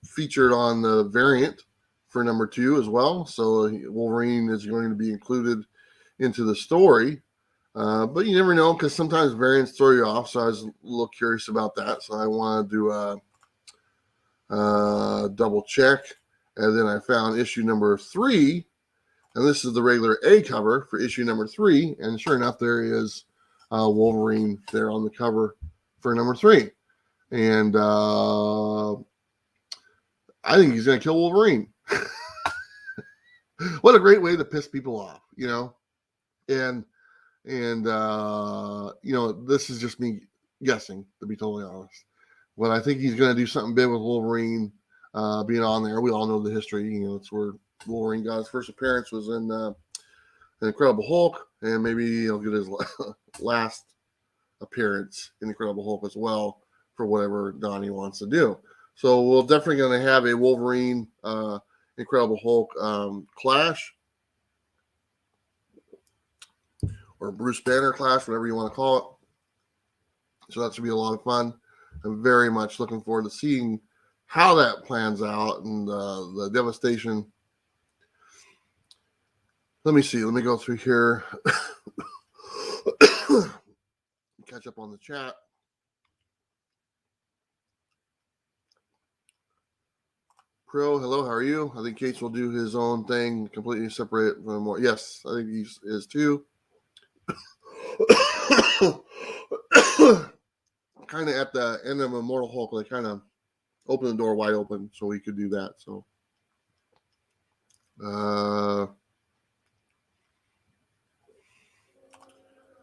featured on the variant for number 2 as well. So Wolverine is going to be included into the story. But you never know, because sometimes variants throw you off. So I was a little curious about that. So I wanted to double check. And then I found issue number 3. And this is the regular A cover for issue number 3. And sure enough, there is Wolverine there on the cover for number 3. And I think he's going to kill Wolverine. What a great way to piss people off, you know? And you know, this is just me guessing, to be totally honest. But I think he's going to do something big with Wolverine being on there. We all know the history. You know, it's where Wolverine got his first appearance was in Incredible Hulk, and maybe he'll get his last appearance in Incredible Hulk as well for whatever Donnie wants to do. So we're definitely going to have a Wolverine Incredible Hulk clash, or Bruce Banner clash, whatever you want to call it. So that should be a lot of fun. I'm very much looking forward to seeing how that plans out and the devastation. Let me see. Let me go through here. Catch up on the chat. Pro, hello, how are you? I think Case will do his own thing, completely separate from more. Yes, I think he is too. Kind of at the end of Immortal Hulk, they kind of opened the door wide open so we could do that. So,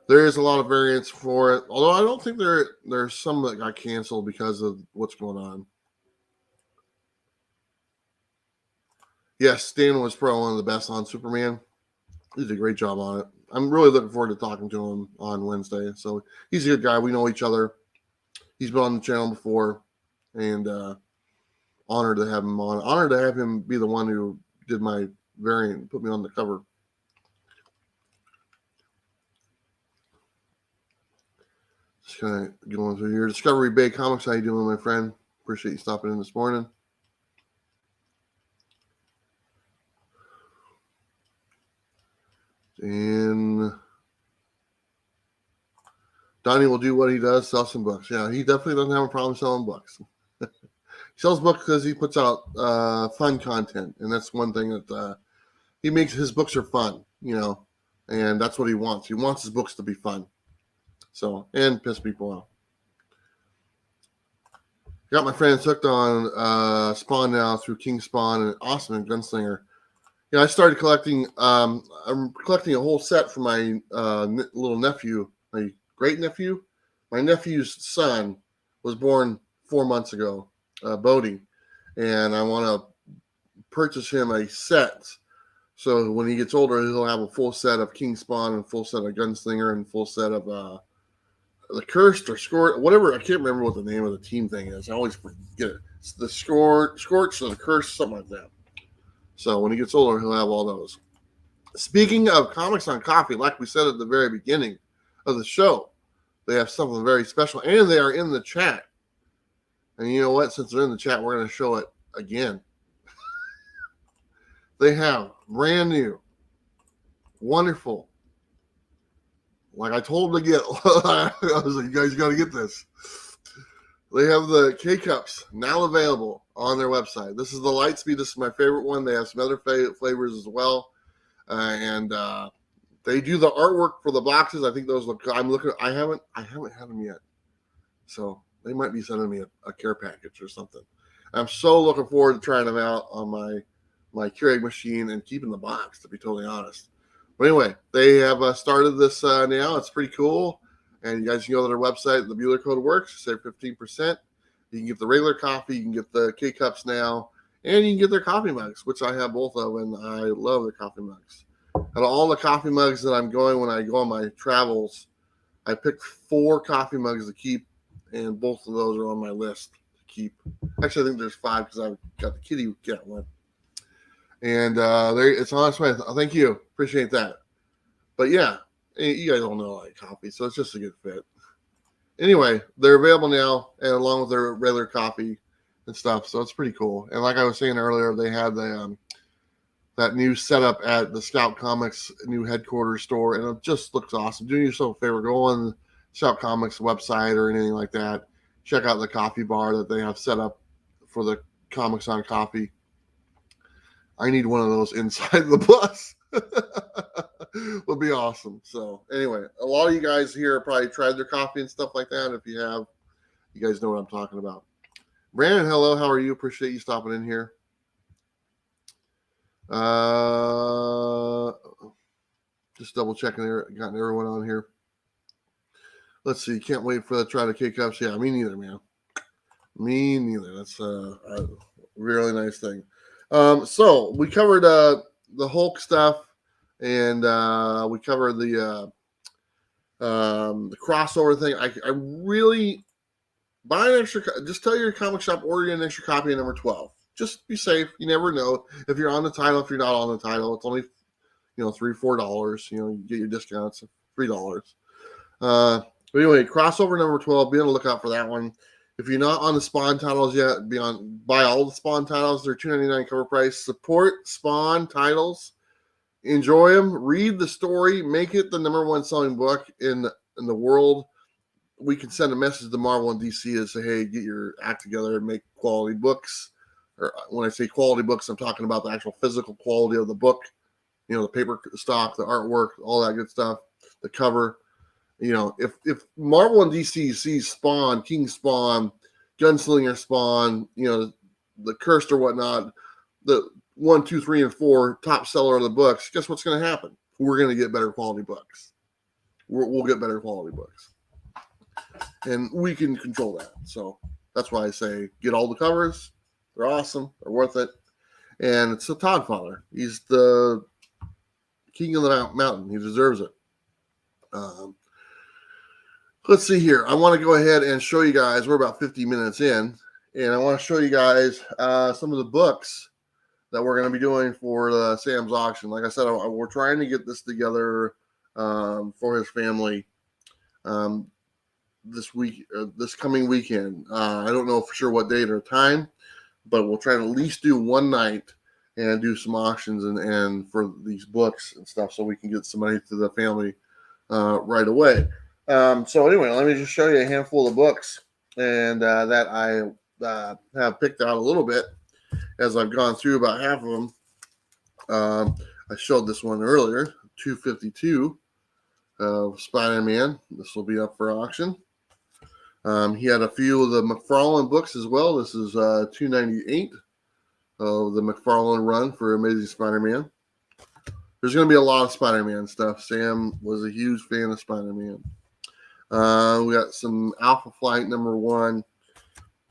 there is a lot of variants for it, although I don't think there's some that got canceled because of what's going on. Yes, Stan was probably one of the best on Superman. He did a great job on it. I'm really looking forward to talking to him on Wednesday. So he's a good guy. We know each other. He's been on the channel before, and honored to have him on. Honored to have him be the one who did my variant, put me on the cover. Just kind of going through here. Discovery Bay Comics, how you doing, my friend? Appreciate you stopping in this morning. And Donnie will do what he does, sell some books. Yeah, he definitely doesn't have a problem selling books. He sells books because he puts out fun content, and that's one thing that he makes. His books are fun, you know, and that's what he wants. He wants his books to be fun, so, and piss people off. Got my friends hooked on Spawn now through King Spawn and Awesome and Gunslinger. Yeah, I started collecting. I'm collecting a whole set for my little nephew, my great nephew. My nephew's son was born 4 months ago, Bodie, and I want to purchase him a set. So when he gets older, he'll have a full set of King Spawn and full set of Gunslinger and full set of the Cursed or Scorched, whatever. I can't remember what the name of the team thing is. I always forget it. It's the Scorched or the Cursed, something like that. So when he gets older, he'll have all those. Speaking of Comics on Coffee, like we said at the very beginning of the show, they have something very special, and they are in the chat. And you know what? Since they're in the chat, we're going to show it again. They have brand new, wonderful Like I told them to get. I was like, you guys got to get this. They have the K-Cups now available on their website. This is the Lightspeed. This is my favorite one. They have some other flavors as well. And they do the artwork for the boxes. I think those look. I'm looking. I haven't had them yet, so they might be sending me a care package or something. I'm so looking forward to trying them out on my Keurig machine and keeping the box. To be totally honest, but anyway, they have started this now. It's pretty cool, and you guys can go to their website. The Bueller code works. Save 15%. You can get the regular coffee. You can get the K cups now. And you can get their coffee mugs, which I have both of, and I love their coffee mugs. Out of all the coffee mugs that I'm going when I go on my travels, I picked 4 coffee mugs to keep, and both of those are on my list to keep. Actually, I think there's 5 because I've got the kitty cat one. And it's on its way. Thank you. Appreciate that. But yeah, you guys all know I like coffee, so it's just a good fit. Anyway, they're available now, and along with their regular coffee and stuff, so it's pretty cool. And like I was saying earlier, they had the that new setup at the Scout Comics new headquarters store, and it just looks awesome. Do yourself a favor, go on the Scout Comics website or anything like that. Check out the coffee bar that they have set up for the Comics on Coffee. I need one of those inside the bus. Would be awesome. So anyway, a lot of you guys here probably tried their coffee and stuff like that. If you have, you guys know what I'm talking about. Brandon, hello. How are you? Appreciate you stopping in here. Just double checking there. Got everyone on here. Let's see. Can't wait for the try to K-Cups. Yeah, me neither, man. Me neither. That's a really nice thing. So we covered the Hulk stuff, and we covered the crossover thing. I really buy an extra. Just tell your comic shop order an extra copy of number 12. Just be safe. You never know if you're on the title. If you're not on the title, it's only $3-4. You get your discounts of $3. But anyway, crossover number 12. Be on the lookout for that one. If you're not on the Spawn titles yet, buy all the Spawn titles. They're $2.99 cover price. Support Spawn titles. Enjoy them. Read the story. Make it the number 1 selling book in the world. We can send a message to Marvel and DC and say, hey, get your act together and make quality books. Or when I say quality books, I'm talking about the actual physical quality of the book. The paper stock, the artwork, all that good stuff, the cover. If Marvel and DC sees Spawn, King Spawn, Gunslinger Spawn, the Cursed or whatnot, the 1, 2, 3, and 4 top seller of the books, guess what's going to happen? We're going to get better quality books. We'll get better quality books. And we can control that. So that's why I say get all the covers. They're awesome. They're worth it. And it's a Todd Father. He's the king of the mountain. He deserves it. Let's see here. I want to go ahead and show you guys. We're about 50 minutes in. And I want to show you guys some of the books that we're going to be doing for Sam's auction. Like I said, we're trying to get this together for his family this coming weekend. I don't know for sure what date or time, but we'll try to at least do one night and do some auctions and for these books and stuff so we can get some money to the family right away. So anyway, let me just show you a handful of books and that I have picked out a little bit as I've gone through about half of them. I showed this one earlier, 252 Spider-Man. This will be up for auction. He had a few of the McFarlane books as well. This is 298 of the McFarlane run for Amazing Spider-Man. There's going to be a lot of Spider-Man stuff. Sam was a huge fan of Spider-Man. We got some Alpha Flight number 1,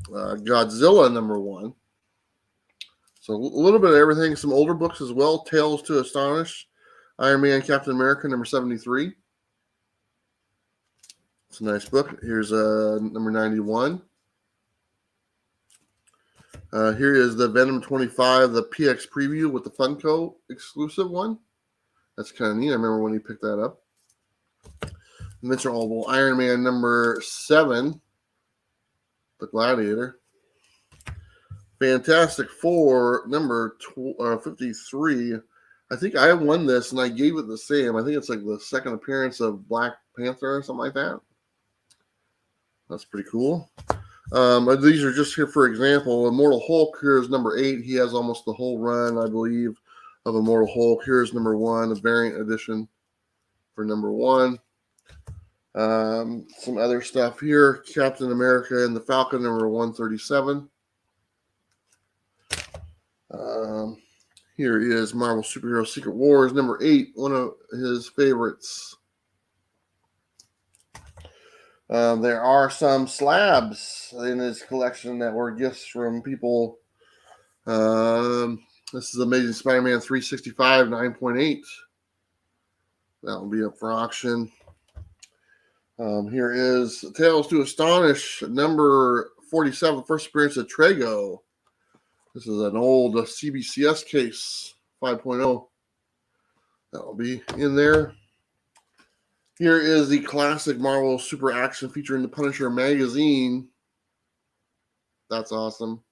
Godzilla number 1. So a little bit of everything. Some older books as well. Tales to Astonish, Iron Man, Captain America number 73. It's a nice book. Here's number 91. Here is the Venom 25, the PX preview with the Funko exclusive one. That's kind of neat. I remember when he picked that up. Mitchell Oval, Iron Man number 7, the Gladiator. Fantastic Four number 53. I think I won this and I gave it to Sam. I think it's like the second appearance of Black Panther or something like that. That's pretty cool. These are just here for example. Immortal Hulk, here is number 8. He has almost the whole run, I believe, of Immortal Hulk. Here's number 1, a variant edition for number 1. Some other stuff here. Captain America and the Falcon, number 137. Here is Marvel Superhero Secret Wars, number 8, one of his favorites. There are some slabs in his collection that were gifts from people. This is Amazing Spider-Man 365, 9.8. That will be up for auction. Here is Tales to Astonish, number 47, first appearance of Trago. This is an old CBCS case, 5.0. That will be in there. Here is the classic Marvel Super Action featuring the Punisher magazine. That's awesome.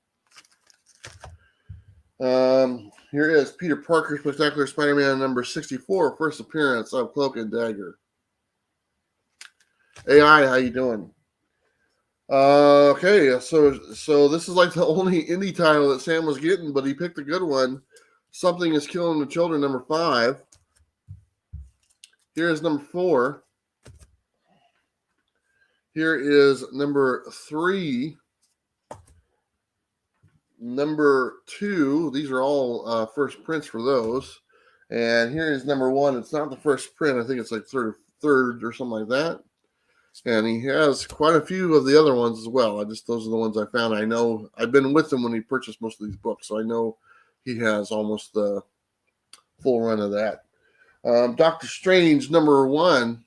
Here is Peter Parker Spectacular Spider-Man number 64, first appearance of Cloak and Dagger. AI, how you doing? Okay, so this is like the only indie title that Sam was getting, but he picked a good one. Something is Killing the Children, number 5. Here is number 4. Here is number 3. Number 2. These are all first prints for those. And here is number 1. It's not the first print. I think it's like third or something like that. And he has quite a few of the other ones as well. Those are the ones I found. I know I've been with him when he purchased most of these books, so I know he has almost the full run of that. Doctor Strange, number 1.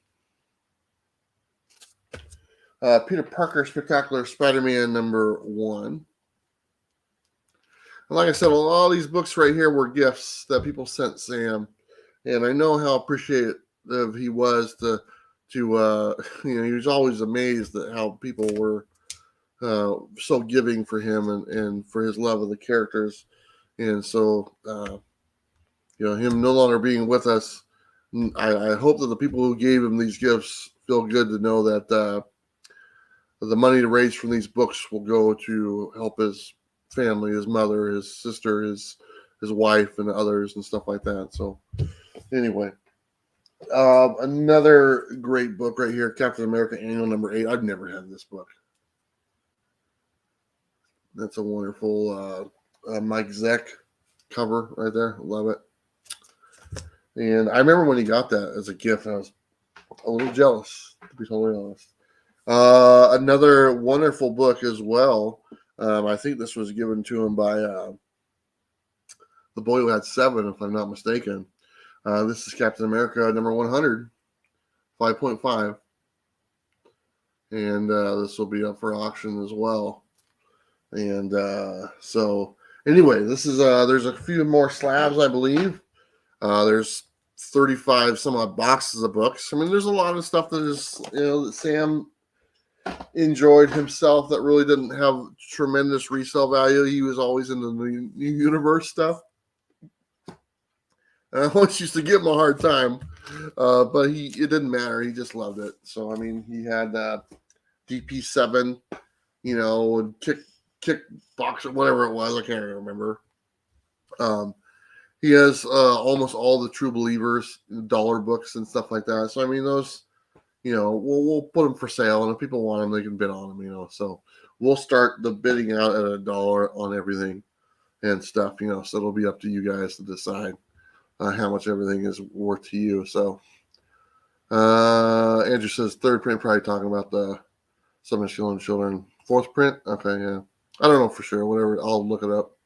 Peter Parker Spectacular Spider-Man, number 1. And like I said, all these books right here were gifts that people sent Sam. And I know how appreciative he was to he was always amazed at how people were so giving for him and for his love of the characters. And so, him no longer being with us, I hope that the people who gave him these gifts feel good to know that the money raised from these books will go to help his family, his mother, his sister, his wife, and others and stuff like that. So, anyway. Another great book right here, Captain America Annual number 8. I've never had this book. That's a wonderful Mike Zeck cover right there. Love it. And I remember when he got that as a gift, I was a little jealous, to be totally honest. Another wonderful book as well. I think this was given to him by the boy who had 7, if I'm not mistaken. This is Captain America number 100, 5.5. And this will be up for auction as well. And so anyway, this is there's a few more slabs, I believe. There's 35 some odd boxes of books. I mean, there's a lot of stuff that is, that Sam enjoyed himself that really didn't have tremendous resale value. He was always into the new universe stuff. I always used to give him a hard time, but it didn't matter. He just loved it. So, I mean, he had DP7, kick box or whatever it was. I can't remember. He has almost all the True Believers, dollar books and stuff like that. So, I mean, those, we'll put them for sale. And if people want them, they can bid on them, So, we'll start the bidding out at $1 on everything and stuff, So, it'll be up to you guys to decide how much everything is worth to you. So, Andrew says third print, probably talking about the Some Masculine Children. Fourth print? Okay, yeah. I don't know for sure. Whatever. I'll look it up.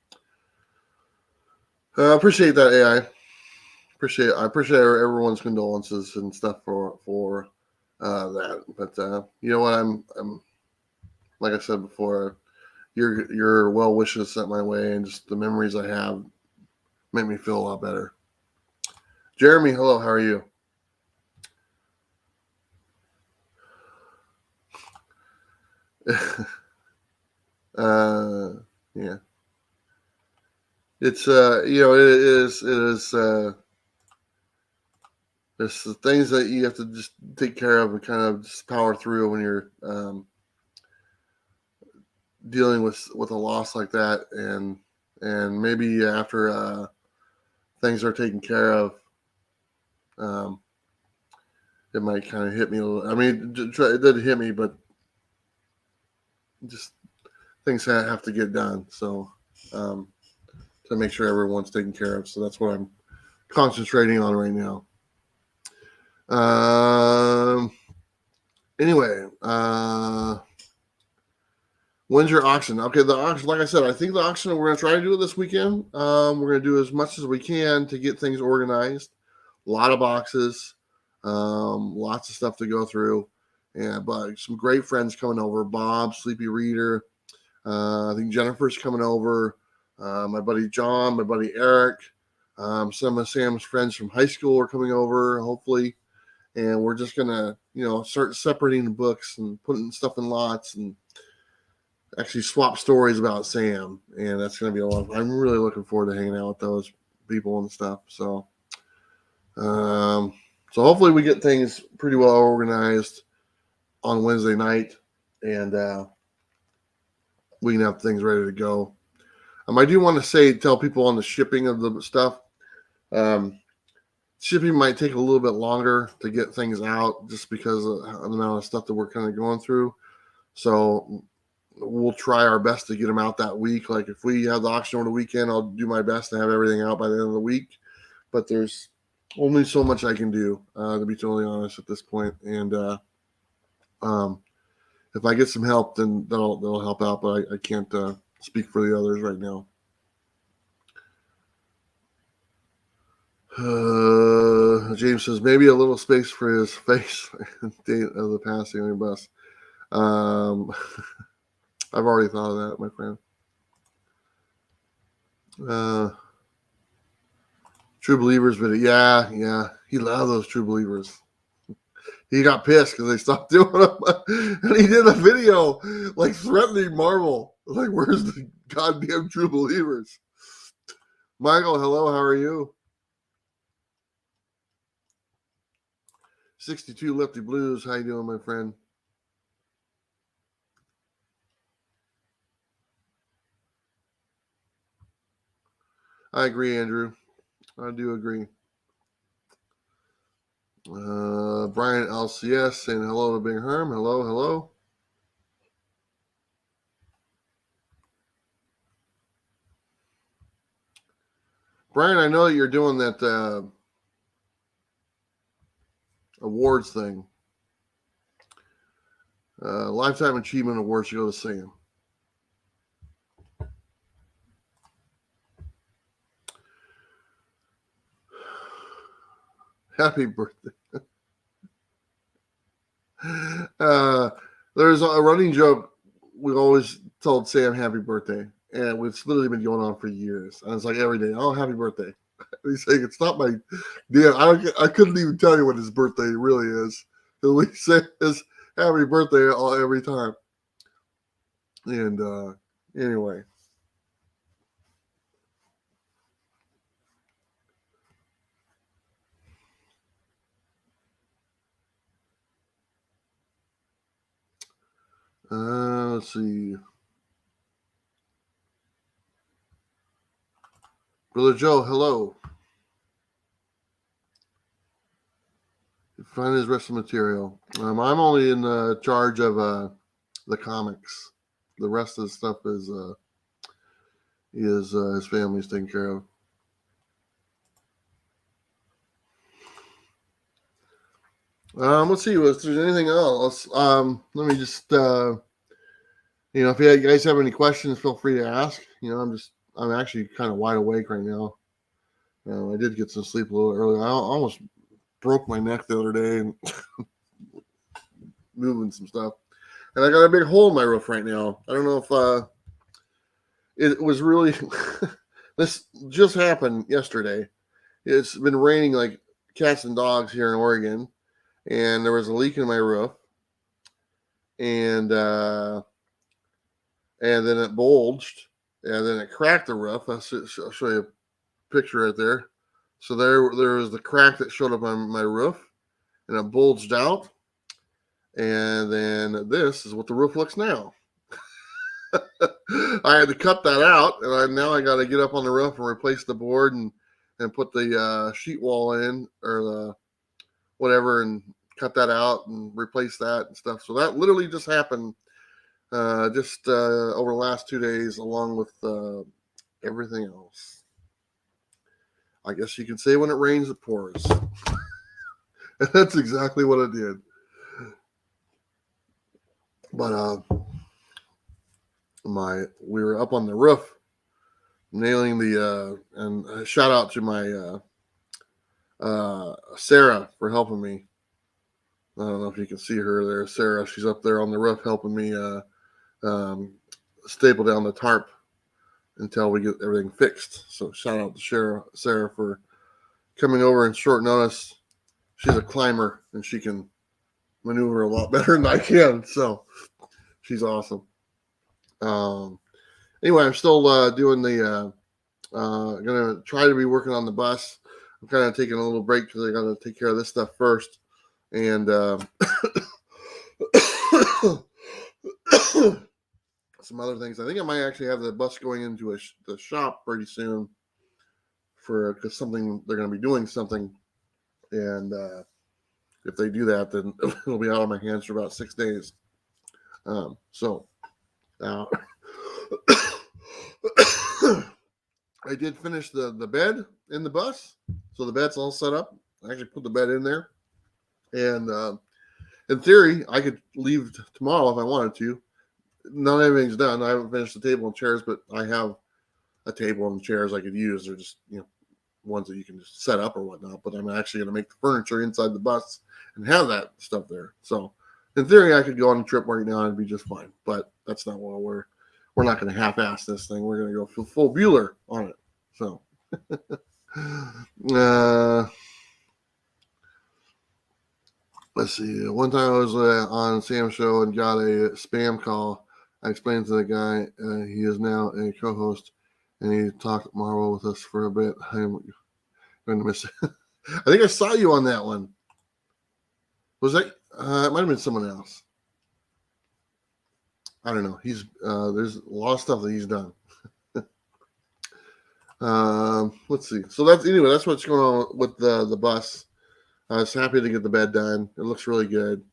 Appreciate that, AI. I appreciate everyone's condolences and stuff for that. But you know what? I'm like I said before, your well wishes sent my way, and just the memories I have make me feel a lot better. Jeremy, hello, how are you? Yeah. It's it is there's the things that you have to just take care of and kind of just power through when you're dealing with a loss like that, and maybe after things are taken care of, it might kind of hit me a little. I mean, it did hit me, but just things have to get done. So to make sure everyone's taken care of. So that's what I'm concentrating on right now. Anyway, when's your auction? Okay, the auction, like I said, I think the auction, we're going to try to do it this weekend. We're going to do as much as we can to get things organized. A lot of boxes, lots of stuff to go through. And but some great friends coming over. Bob, Sleepy Reader. I think Jennifer's coming over. My buddy John, my buddy Eric. Some of Sam's friends from high school are coming over, hopefully. And we're just going to, start separating the books and putting stuff in lots and actually swap stories about Sam. And that's going to be a lot of fun. I'm really looking forward to hanging out with those people and stuff. So, hopefully we get things pretty well organized on Wednesday night, and we can have things ready to go. I do want to tell people on the shipping of the stuff, shipping might take a little bit longer to get things out just because of the amount of stuff that we're kind of going through. So we'll try our best to get them out that week. Like if we have the auction over the weekend, I'll do my best to have everything out by the end of the week. But there's only so much I can do, to be totally honest at this point. And if I get some help, then they'll help out. But I can't speak for the others right now. James says maybe a little space for his face date of the passing on your bus. I've already thought of that, my friend. True Believers video. Yeah. He loved those True Believers. He got pissed because they stopped doing them. And he did a video like threatening Marvel. Like, where's the goddamn True Believers? Michael, hello, how are you? 62 Lefty Blues, how you doing, my friend? I agree, Andrew. I do agree. Brian LCS saying hello to Big Herm. Hello. Brian, I know that you're doing that awards thing. Lifetime Achievement Award should go to Sam. Happy birthday. There's a running joke. We always told Sam happy birthday. And it's literally been going on for years. And it's like every day, oh, happy birthday. He's saying it's not my deal. I couldn't even tell you what his birthday really is. We say his happy birthday every time. And anyway. Let's see. Brother Joe, hello. Find his rest of material. I'm only in charge of the comics. The rest of the stuff is his family's taking care of. Let's see if there's anything else. Let me just if you guys have any questions, feel free to ask. I'm actually kind of wide awake right now. I did get some sleep a little early. I almost broke my neck the other day and moving some stuff. And I got a big hole in my roof right now. I don't know if it was really this just happened yesterday. It's been raining like cats and dogs here in Oregon, and there was a leak in my roof, and then it bulged, and then it cracked the roof. I'll show you a picture right there. So there was the crack that showed up on my roof, and it bulged out. And then this is what the roof looks now. I had to cut that out, and now I got to get up on the roof and replace the board and put the sheet wall in, or the whatever, and cut that out and replace that and stuff. So that literally just happened over the last 2 days, along with everything else. I guess you can say when it rains, it pours. And that's exactly what it did. But we were up on the roof nailing the and shout out to my Sarah for helping me. I don't know if you can see her there, Sarah. She's up there on the roof helping me staple down the tarp until we get everything fixed. So shout out to Sarah for coming over in short notice. She's a climber and she can maneuver a lot better than I can. So she's awesome. Anyway, I'm still doing the gonna try to be working on the bus. I'm kind of taking a little break because I got to take care of this stuff first, and some other things. I think I might actually have the bus going into the shop pretty soon because they're going to be doing something, and if they do that, then it'll be out of my hands for about 6 days. So now I did finish the bed in the bus, so the bed's all set up. I actually put the bed in there, and in theory, I could leave tomorrow if I wanted to. Not everything's done. I haven't finished the table and chairs, but I have a table and chairs I could use. They're just ones that you can just set up or whatnot. But I'm actually going to make the furniture inside the bus and have that stuff there. So in theory, I could go on a trip right now and it'd be just fine. But that's not what we're not going to half-ass this thing. We're going to go full Bueller on it. So let's see. One time I was on Sam's show and got a spam call. I explained to the guy he is now a co-host, and he talked Marvel with us for a bit. I'm going to miss it. I think I saw you on that one. Was that? It might have been someone else. I don't know. There's a lot of stuff that he's done. Let's see. So that's what's going on with the bus. I was happy to get the bed done. It looks really good.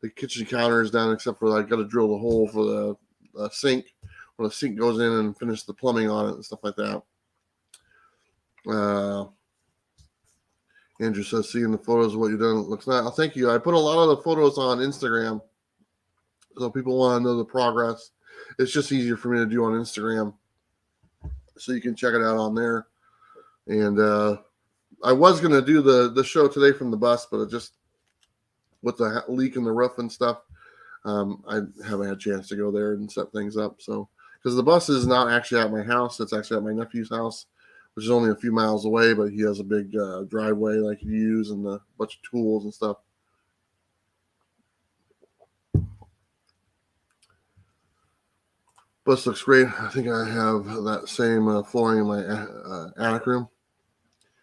The kitchen counter is done, except for I got to drill the hole for the sink when the sink goes in and finish the plumbing on it and stuff like that. Andrew says, seeing the photos of what you've done looks nice. Thank you. I put a lot of the photos on Instagram, so people want to know the progress. It's just easier for me to do on Instagram, so you can check it out on there. And I was going to do the show today from the bus, but it just, with the leak in the roof and stuff, I haven't had a chance to go there and set things up. So, because the bus is not actually at my house, it's actually at my nephew's house, which is only a few miles away, but he has a big driveway that I could use and a bunch of tools and stuff. Bus looks great. I think I have that same flooring in my attic room.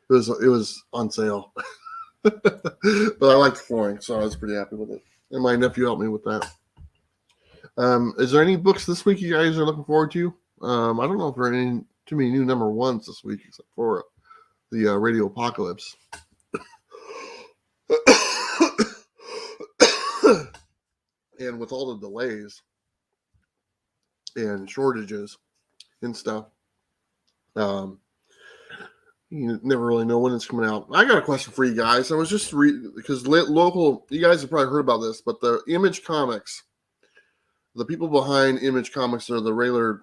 It was on sale, but I like the flooring, so I was pretty happy with it. And my nephew helped me with that. Is there any books this week you guys are looking forward to? I don't know if there are any too many new number ones this week, except for the Radio Apocalypse. And with all the delays and shortages and stuff, you never really know when it's coming out. I got a question for you guys. I was just because local, you guys have probably heard about this, but the Image Comics, the people behind Image Comics are the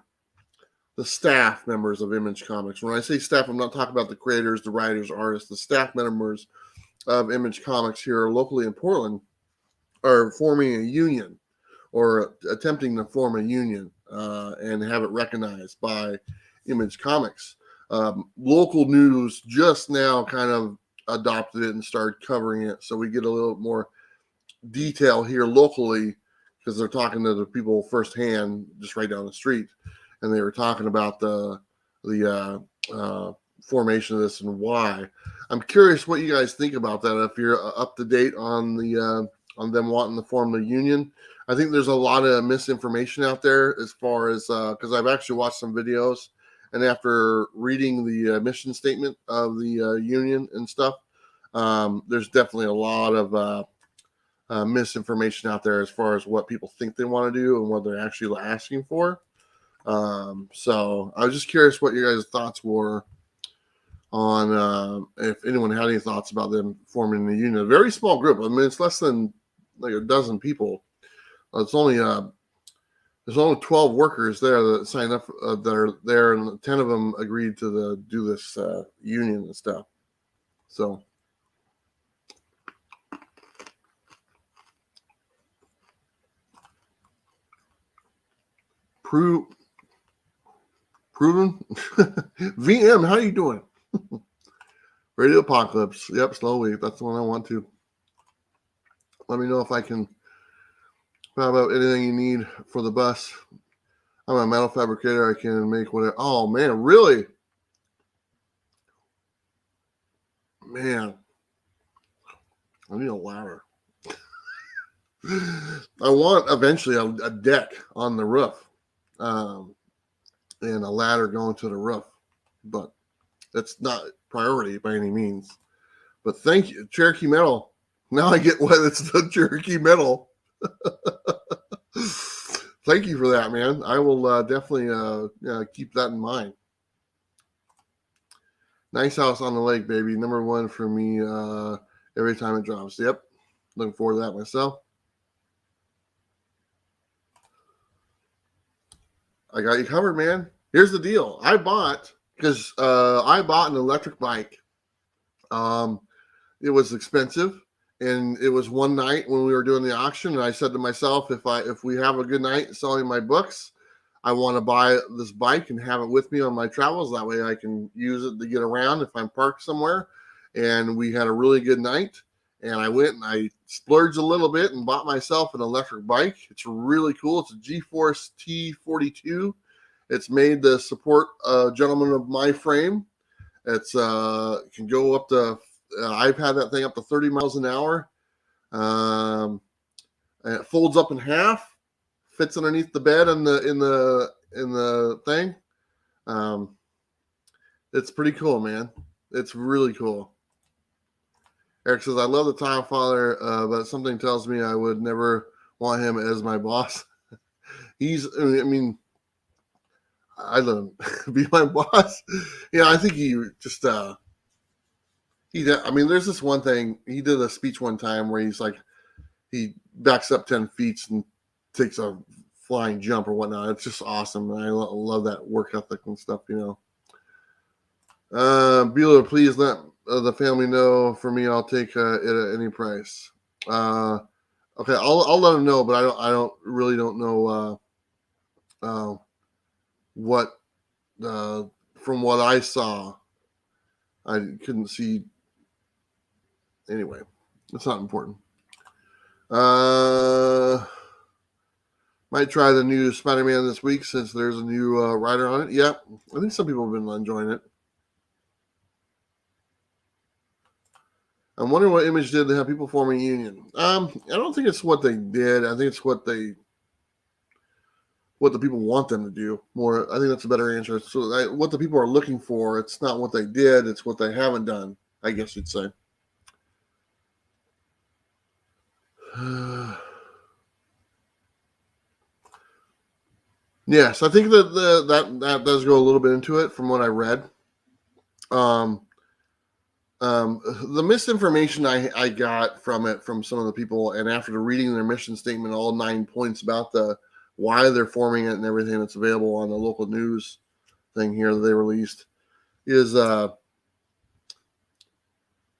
staff members of Image Comics. When I say staff, I'm not talking about the creators, the writers, artists. The staff members of Image Comics here locally in Portland are forming a union, or attempting to form a union and have it recognized by Image Comics. Local news just now kind of adopted it and started covering it, so we get a little more detail here locally, because they're talking to the people firsthand just right down the street, and they were talking about the formation of this and why. I'm curious what you guys think about that. If you're up to date on the on them wanting to form the union, I think there's a lot of misinformation out there as far as because I've actually watched some videos, and after reading the mission statement of the union and stuff, there's definitely a lot of misinformation out there as far as what people think they want to do and what they're actually asking for. So I was just curious what your guys' thoughts were on if anyone had any thoughts about them forming a union. A very small group. I mean, it's less than like a dozen people. It's only there's only 12 workers there that signed up that are there, and 10 of them agreed to do this union and stuff. So. Proven VM, how you doing? Radio Apocalypse. Yep, slowly. That's the one I want to. Let me know if I can find out anything you need for the bus. I'm a metal fabricator. I can make whatever. Oh man, really? Man, I need a ladder. I want eventually a deck on the roof, and a ladder going to the roof, but that's not priority by any means. But thank you, Cherokee Metal. Now I get why it's the Cherokee Metal. Thank you for that, man. I will definitely keep that in mind. Nice house on the lake, baby. Number one for me every time it drops. Yep. Looking forward to that myself. I got you covered, man. Here's the deal. I bought an electric bike. It was expensive, and it was one night when we were doing the auction, and I said to myself, if we have a good night selling my books, I want to buy this bike and have it with me on my travels. That way I can use it to get around if I'm parked somewhere. And we had a really good night, and I went and I splurged a little bit and bought myself an electric bike. It's really cool. It's a G-Force T42. It's made to support a gentleman of my frame. It's can go up to I've had that thing up to 30 miles an hour. And it folds up in half, fits underneath the bed in the thing. It's pretty cool, man. It's really cool. Eric says, I love the Tile Father, but something tells me I would never want him as my boss. I let him be my boss. Yeah, I think he just, there's this one thing. He did a speech one time where he's like, he backs up 10 feet and takes a flying jump or whatnot. It's just awesome. And I love that work ethic and stuff, Bueller, please let the family know. For me, I'll take it at any price. Okay, I'll let them know, but I don't really know what from what I saw, I couldn't see. Anyway, it's not important. Might try the new Spider-Man this week since there's a new writer on it. Yeah, I think some people have been enjoying it. I'm wondering what Image did to have people form a union. I don't think it's what they did. I think it's what the people want them to do. More, I think that's a better answer. So what the people are looking for, it's not what they did, it's what they haven't done, I guess you'd say. Yes, I think that does go a little bit into it from what I read. The misinformation I got from some of the people, and after reading their mission statement, all 9 points about why they're forming it and everything that's available on the local news thing here that they released, is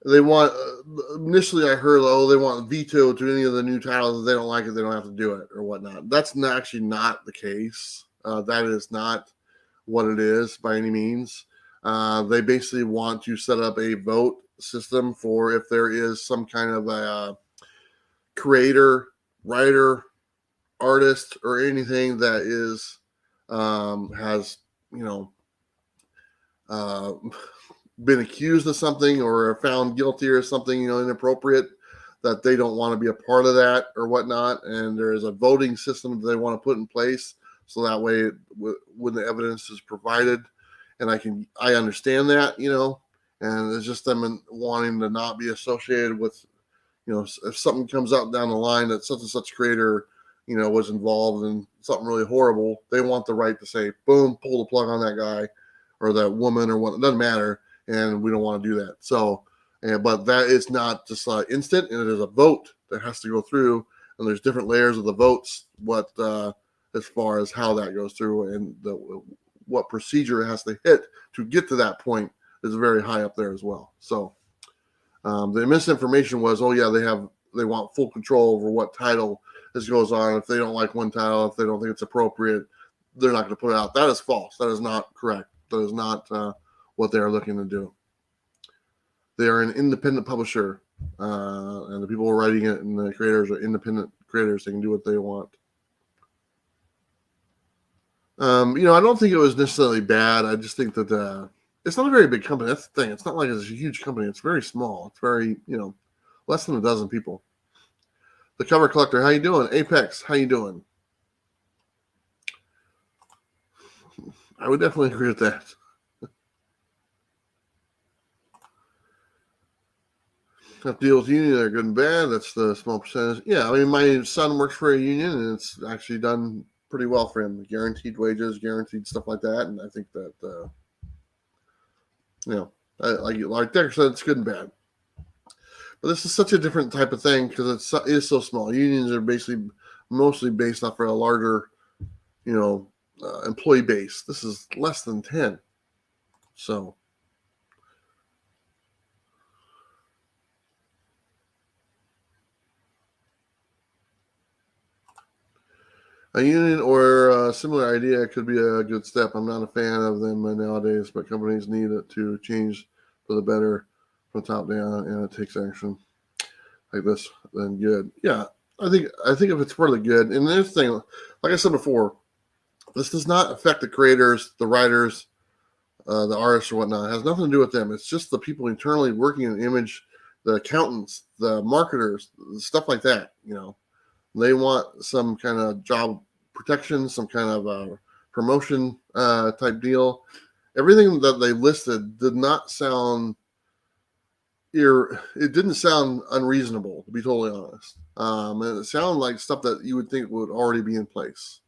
they want initially I heard, they want veto to any of the new titles. If they don't like it, they don't have to do it or whatnot. That's actually not the case. That is not what it is by any means. They basically want to set up a vote system for if there is some kind of a creator, writer, artist, or anything that is has been accused of something or are found guilty or something, inappropriate, that they don't want to be a part of that or whatnot. And there is a voting system that they want to put in place. So that way, when the evidence is provided, and I understand that, and it's just them wanting to not be associated with, if something comes out down the line that such and such creator, was involved in something really horrible, they want the right to say, boom, pull the plug on that guy or that woman or what, it doesn't matter. And we don't want to do that. So, but that is not just instant, and it is a vote that has to go through, and there's different layers of the votes, as far as how that goes through and what procedure it has to hit to get to that point is very high up there as well. So the misinformation was, they want full control over what title this goes on. If they don't like one title, if they don't think it's appropriate, they're not going to put it out. That is false. That is not correct. That is not what they are looking to do. They are an independent publisher, and the people who are writing it and the creators are independent creators. They can do what they want. I don't think it was necessarily bad. I just think that it's not a very big company. That's the thing. It's not like it's a huge company. It's very small. It's very, less than a dozen people. The Cover Collector, how you doing? Apex, how you doing? I would definitely agree with that. Have to deal with union. They're good and bad. That's the small percentage. Yeah, I mean, my son works for a union, and it's actually done pretty well for him. Guaranteed wages, guaranteed stuff like that. And I think that, like Decker said, it's good and bad. But this is such a different type of thing because it is so small. Unions are basically mostly based off of a larger, employee base. This is less than 10. So. A union or a similar idea could be a good step. I'm not a fan of them nowadays, but companies need it to change for the better from top down, and it takes action like this, then good. Yeah, I think if it's for the good, and this thing, like I said before, this does not affect the creators, the writers, the artists, or whatnot. It has nothing to do with them. It's just the people internally working in image, the accountants, the marketers, stuff like that. They want some kind of job protection, some kind of promotion type deal. Everything that they listed did not sound it didn't sound unreasonable, to be totally honest. And it sounded like stuff that you would think would already be in place.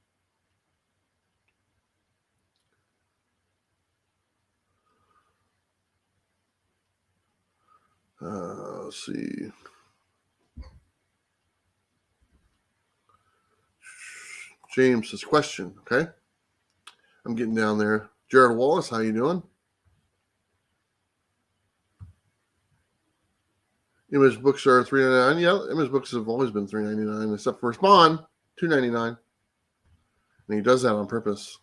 Let's see. James's question. Okay, I'm getting down there. Jared Wallace, how you doing? Image books are $3.99. Yeah, image books have always been $3.99, except for Spawn, $2.99. And he does that on purpose.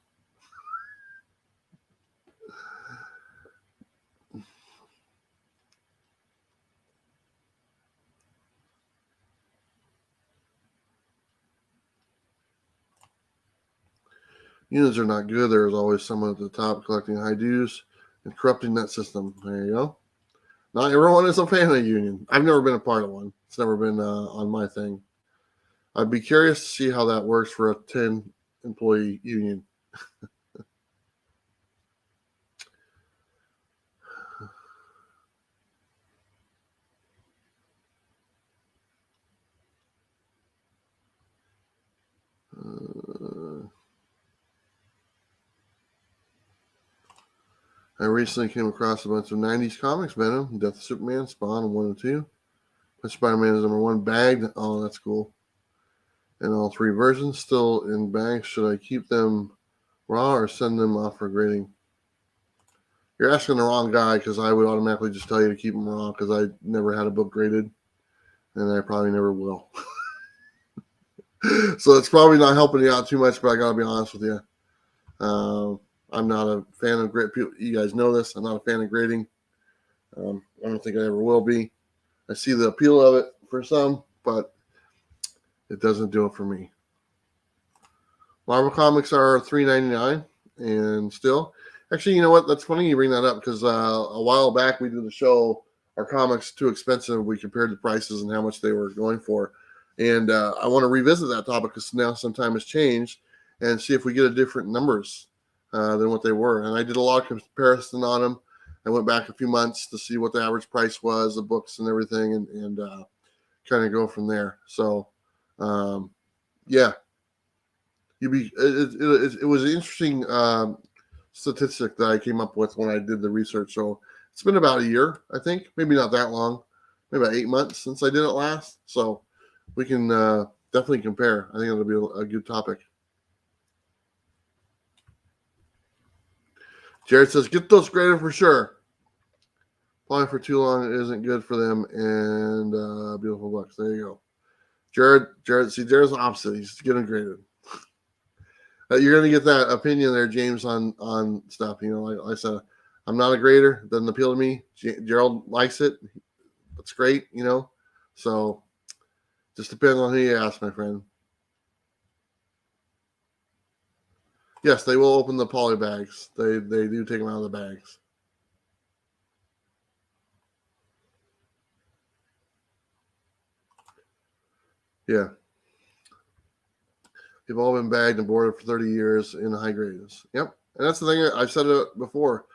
Unions are not good. There is always someone at the top collecting high dues and corrupting that system. There you go. Not everyone is a fan of a union. I've never been a part of one. It's never been on my thing. I'd be curious to see how that works for a 10-employee union. I recently came across a bunch of 90s comics, Venom, Death of Superman, Spawn, 1 and 2. But Spider-Man is number 1, bagged. Oh, that's cool. And all 3 versions still in bags. Should I keep them raw or send them off for grading? You're asking the wrong guy, because I would automatically just tell you to keep them raw, because I never had a book graded, and I probably never will. So it's probably not helping you out too much, but I got to be honest with you. I'm not a fan of grading. You guys know this. I'm not a fan of grading. I don't think I ever will be. I see the appeal of it for some, but it doesn't do it for me. Marvel comics are $3.99, and still, Actually, you know what? That's funny you bring that up because a while back we did the show, Are Comics Too Expensive? We compared the prices and how much they were going for. And I want to revisit that topic because now some time has changed and see if we get a different numbers than what they were. And I did a lot of comparison on them. I went back a few months to see what the average price was, the books and everything, and kind of go from there. So, yeah, it was an interesting statistic that I came up with when I did the research. So it's been about a year, I think, maybe not that long, maybe about 8 months since I did it last. So we can definitely compare. I think it'll be a good topic. Jared says, get those graded for sure. Applying for too long isn't good for them. And beautiful books. There you go. Jared's the opposite. He's getting graded. You're going to get that opinion there, James, on stuff. You know, like I said, I'm not a grader. It doesn't appeal to me. Gerald likes it. That's great, you know. So just depends on who you ask, my friend. Yes, they will open the poly bags. They do take them out of the bags. Yeah. They've all been bagged and boarded for 30 years in high grades. Yep. And that's the thing. I've said it before.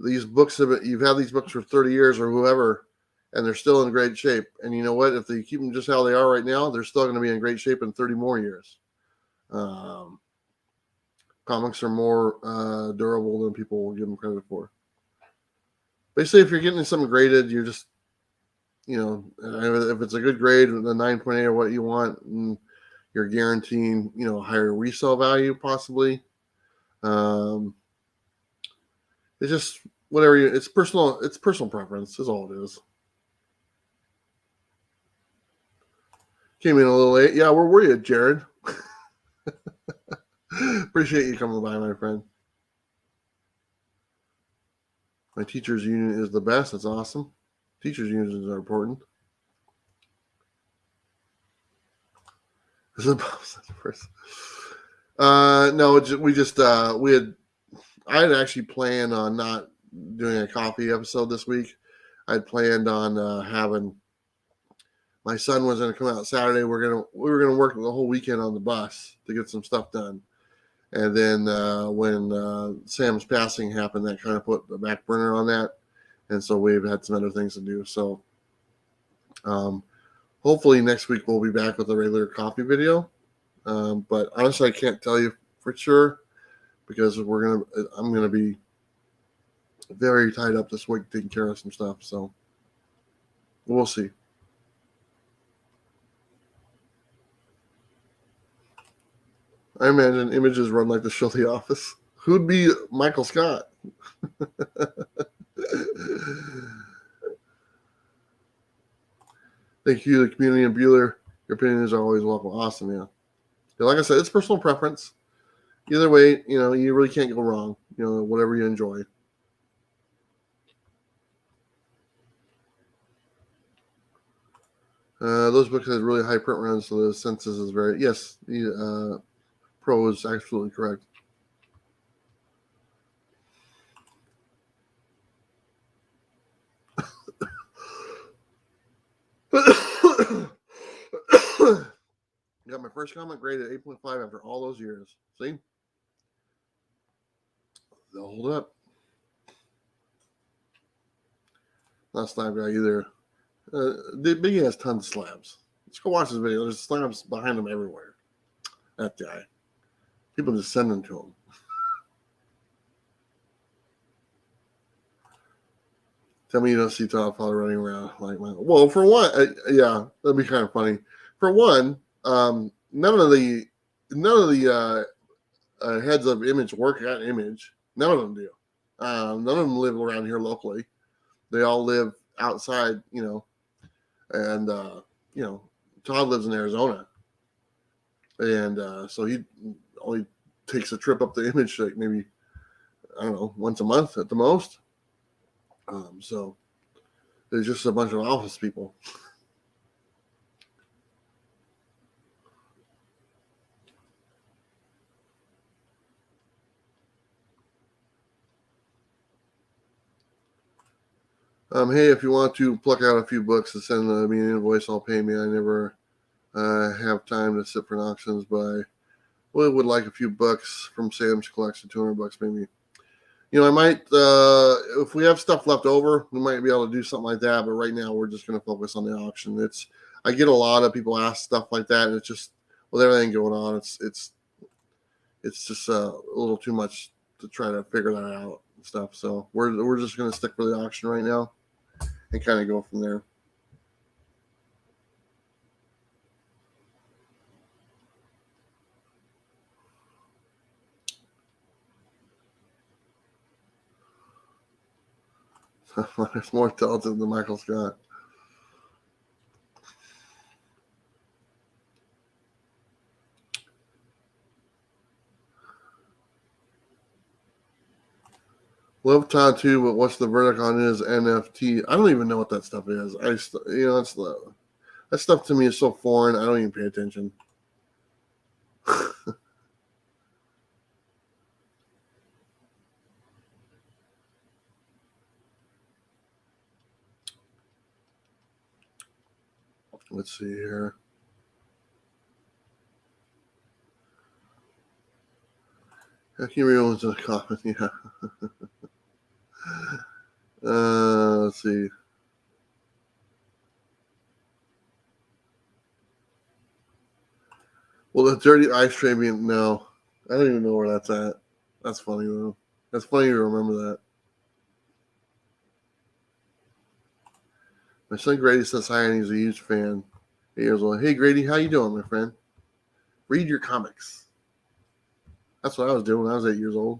These books, you've had these books for 30 years or whoever, and they're still in great shape. And you know what? If they keep them just how they are right now, they're still going to be in great shape in 30 more years. Comics are more durable than people will give them credit for. Basically, if you're getting something graded, you're just, you know, if it's a good grade, the 9.8 or what you want, and you're guaranteeing, you know, higher resale value possibly. It's just whatever it's personal preference is all it is. Came in a little late. Yeah, where were you, Jared? Appreciate you coming by, my friend. My teachers union is the best. That's awesome. Teachers unions are important. No, I had actually planned on not doing a coffee episode this week. I'd planned on having my son was going to come out Saturday. We were gonna work the whole weekend on the bus to get some stuff done. And then when Sam's passing happened, that kind of put the back burner on that. And so we've had some other things to do. So hopefully next week we'll be back with a regular coffee video. But honestly, I can't tell you for sure because I'm going to be very tied up this week taking care of some stuff. So we'll see. I imagine Images run like the show The Office. Who'd be Michael Scott? Thank you, the community and Bueller. Your opinion is always welcome. Awesome, yeah. Like I said, it's personal preference. Either way, you know, you really can't go wrong. You know, whatever you enjoy. Those books had really high print runs, so the census is very... Yes, the Pro is absolutely correct. Got my first comic graded 8.5 after all those years. See? They'll hold up. Not slab guy either. Biggie has tons of slabs. Let's go watch this video. There's slabs behind him everywhere. That guy. People just send them to him. Tell me you don't see Todd Father running around like my... Well, for one, yeah, that'd be kind of funny. For one, none of the heads of Image work at Image. None of them do. None of them live around here locally. They all live outside, you know. And, you know, Todd lives in Arizona. And so he only takes a trip up the Image, like maybe, I don't know, once a month at the most. So there's just a bunch of office people. Hey, if you want to pluck out a few books and send me an invoice, I'll pay me. I never have time to sit for auctions, but I would like a few bucks from Sam's collection, $200 maybe. I might, if we have stuff left over, we might be able to do something like that. But right now, we're just going to focus on the auction. I get a lot of people ask stuff like that, and it's just with everything going on, it's just a little too much to try to figure that out and stuff. So we're just going to stick with the auction right now and kind of go from there. It's more intelligent than Michael Scott. Love tattoo, but what's the verdict on his NFT? I don't even know what that stuff is. That stuff to me is so foreign. I don't even pay attention. Let's see here. I can't read into the comment. Yeah. Let's see. Well, the dirty ice tribune. No, I don't even know where that's at. That's funny though. That's funny to remember that. My son Grady says hi, and he's a huge fan. 8 years old. Hey Grady, how you doing, my friend? Read your comics. That's what I was doing when I was 8 years old.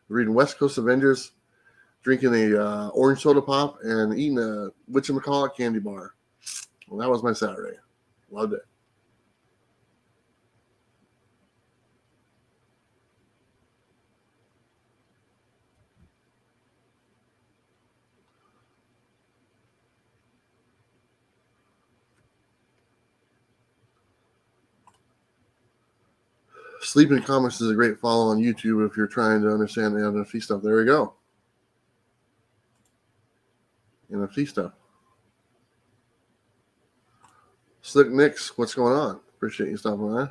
Reading West Coast Avengers, drinking a orange soda pop, and eating a whatchamacallit candy bar. Well, that was my Saturday. Loved it. Sleeping Comics is a great follow on YouTube if you're trying to understand the NFT stuff. There we go. NFT stuff. Slick Nicks, what's going on? Appreciate you stopping by.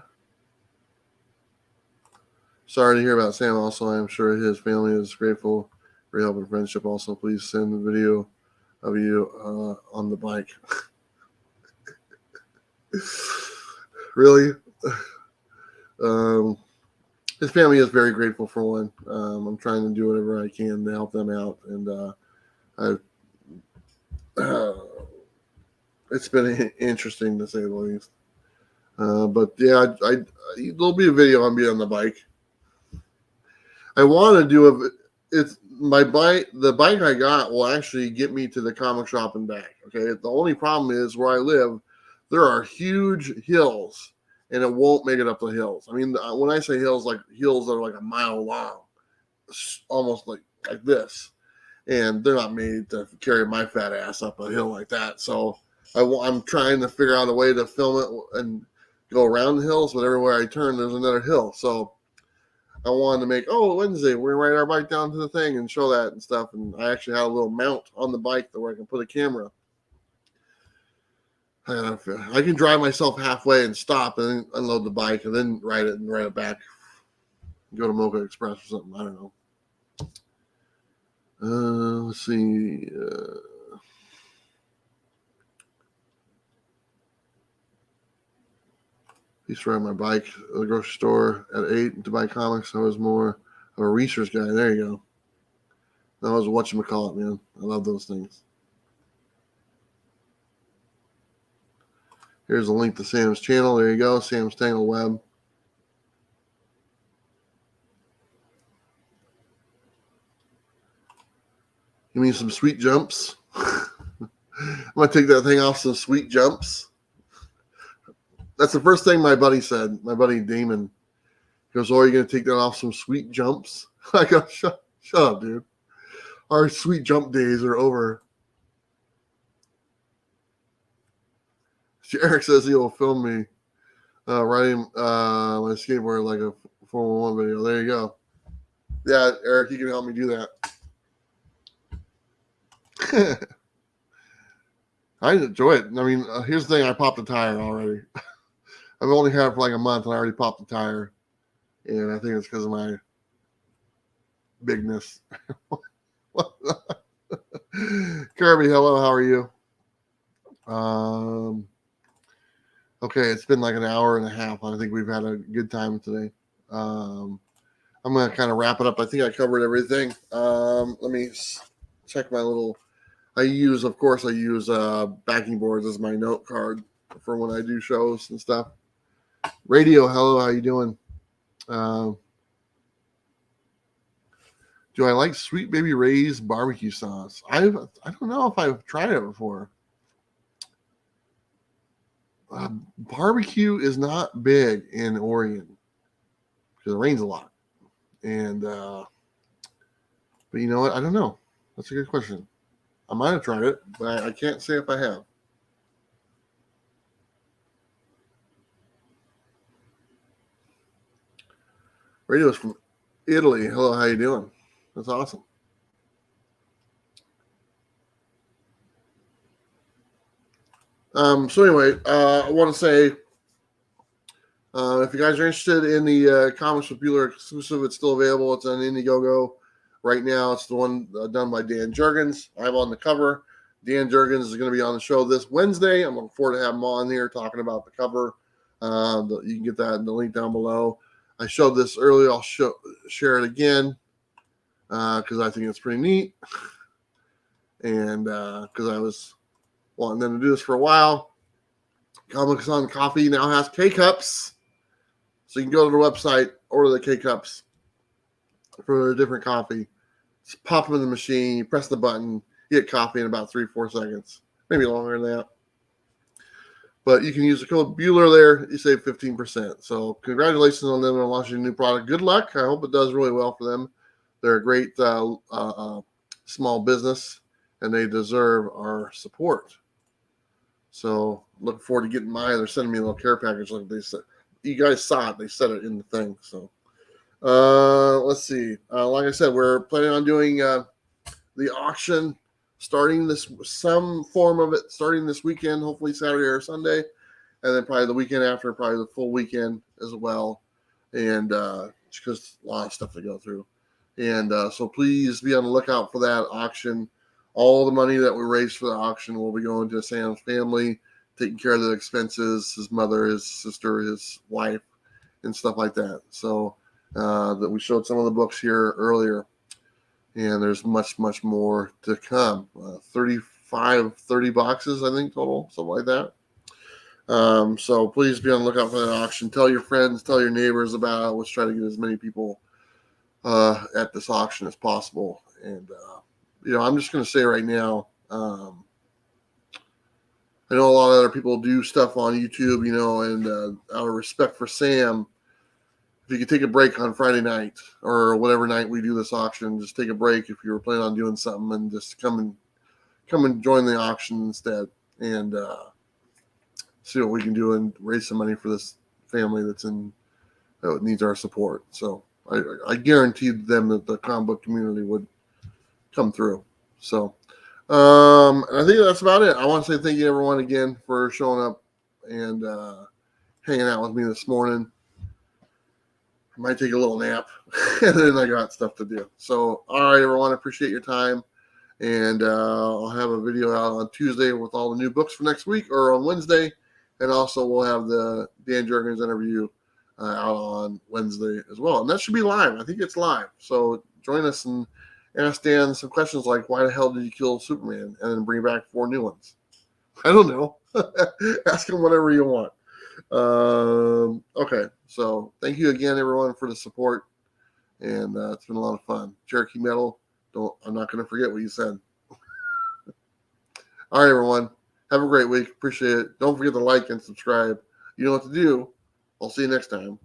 Sorry to hear about Sam. Also, I am sure his family is grateful for your help and friendship. Also, please send the video of you on the bike. Really? His family is very grateful for one. I'm trying to do whatever I can to help them out, and it's been interesting to say the least. But yeah, there'll be a video on me on the bike. I want to do it's my bike. The bike I got will actually get me to the comic shop and back. Okay. The only problem is where I live, there are huge hills, and it won't make it up the hills. I mean, when I say hills, like hills that are like a mile long, almost like this, and they're not made to carry my fat ass up a hill like that. So I'm trying to figure out a way to film it and go around the hills, but everywhere I turn, there's another hill. So I wanted to make, Wednesday, we're going to ride our bike down to the thing and show that and stuff. And I actually had a little mount on the bike where I can put a camera. I can drive myself halfway and stop and then unload the bike and then ride it back. Go to Mocha Express or something. I don't know. Let's see. Used to ride my bike at the grocery store at 8 to buy comics. I was more of a research guy. There you go. I was whatchamacallit, man. I love those things. Here's a link to Sam's channel. There you go. Sam's Tangled Web. You mean some sweet jumps? I'm going to take that thing off some sweet jumps. That's the first thing my buddy said. My buddy Damon goes, are you going to take that off some sweet jumps? I go, shut up, dude. Our sweet jump days are over. Eric says he will film me riding my skateboard like a Formula 1 video. There you go. Yeah, Eric, you can help me do that. I enjoy it. I mean, here's the thing: I popped a tire already. I've only had it for like a month, and I already popped the tire, and I think it's because of my bigness. Kirby, hello, how are you? Okay, it's been like an hour and a half. I think we've had a good time today. I'm going to kind of wrap it up. I think I covered everything. Let me check my little. I use backing boards as my note card for when I do shows and stuff. Radio, hello, how you doing? Do I like Sweet Baby Ray's barbecue sauce? I don't know if I've tried it before. Barbecue is not big in Oregon because it rains a lot, and but you know what? I don't know. That's a good question. I might have tried it, but I can't say if I have. Radio is from Italy. Hello, how you doing? That's awesome. So anyway, I want to say, if you guys are interested in the Comics with Bueller exclusive, it's still available. It's on Indiegogo right now. It's the one done by Dan Jurgens. I have on the cover. Dan Jurgens is going to be on the show this Wednesday. I'm looking forward to having him on here talking about the cover. You can get that in the link down below. I showed this earlier. I'll share it again because I think it's pretty neat. And because I was wanting them to do this for a while. Comics on Coffee now has K-Cups. So you can go to the website, order the K-Cups for a different coffee. Just pop them in the machine, you press the button, you get coffee in about 3-4 seconds. Maybe longer than that. But you can use the code Bueller there. You save 15%. So congratulations on them on launching a new product. Good luck. I hope it does really well for them. They're a great small business, and they deserve our support. So looking forward to getting mine. They're sending me a little care package like they said. You guys saw it. They said it in the thing. So let's see. Like I said, we're planning on doing the auction some form of it starting this weekend, hopefully Saturday or Sunday, and then probably the weekend after, probably the full weekend as well. And because a lot of stuff to go through. And so please be on the lookout for that auction. All the money that we raise for the auction will be going to Sam's family, taking care of the expenses, his mother, his sister, his wife, and stuff like that. So that we showed some of the books here earlier, and there's much, much more to come. 30 boxes, I think, total, something like that. So please be on the lookout for that auction. Tell your friends, tell your neighbors about it. Let's try to get as many people at this auction as possible. And I'm just going to say right now, I know a lot of other people do stuff on YouTube, and out of respect for Sam, if you could take a break on Friday night or whatever night we do this auction, just take a break if you were planning on doing something, and just come and join the auction instead, and see what we can do and raise some money for this family that needs our support. So I guaranteed them that the comic book community would come through. So I think that's about it. I want to say thank you everyone again for showing up and hanging out with me this morning. I might take a little nap and then I got stuff to do. So all right, everyone, I appreciate your time, and I'll have a video out on Tuesday with all the new books for next week, or on Wednesday, and also we'll have the Dan Jurgens interview out on Wednesday as well, and that should be live. I think it's live, so join us and ask Dan some questions like, why the hell did you kill Superman, and then bring back 4 new ones? I don't know. Ask him whatever you want. Okay, so thank you again, everyone, for the support, and it's been a lot of fun. Cherokee Metal, I'm not going to forget what you said. All right, everyone, have a great week. Appreciate it. Don't forget to like and subscribe. You know what to do. I'll see you next time.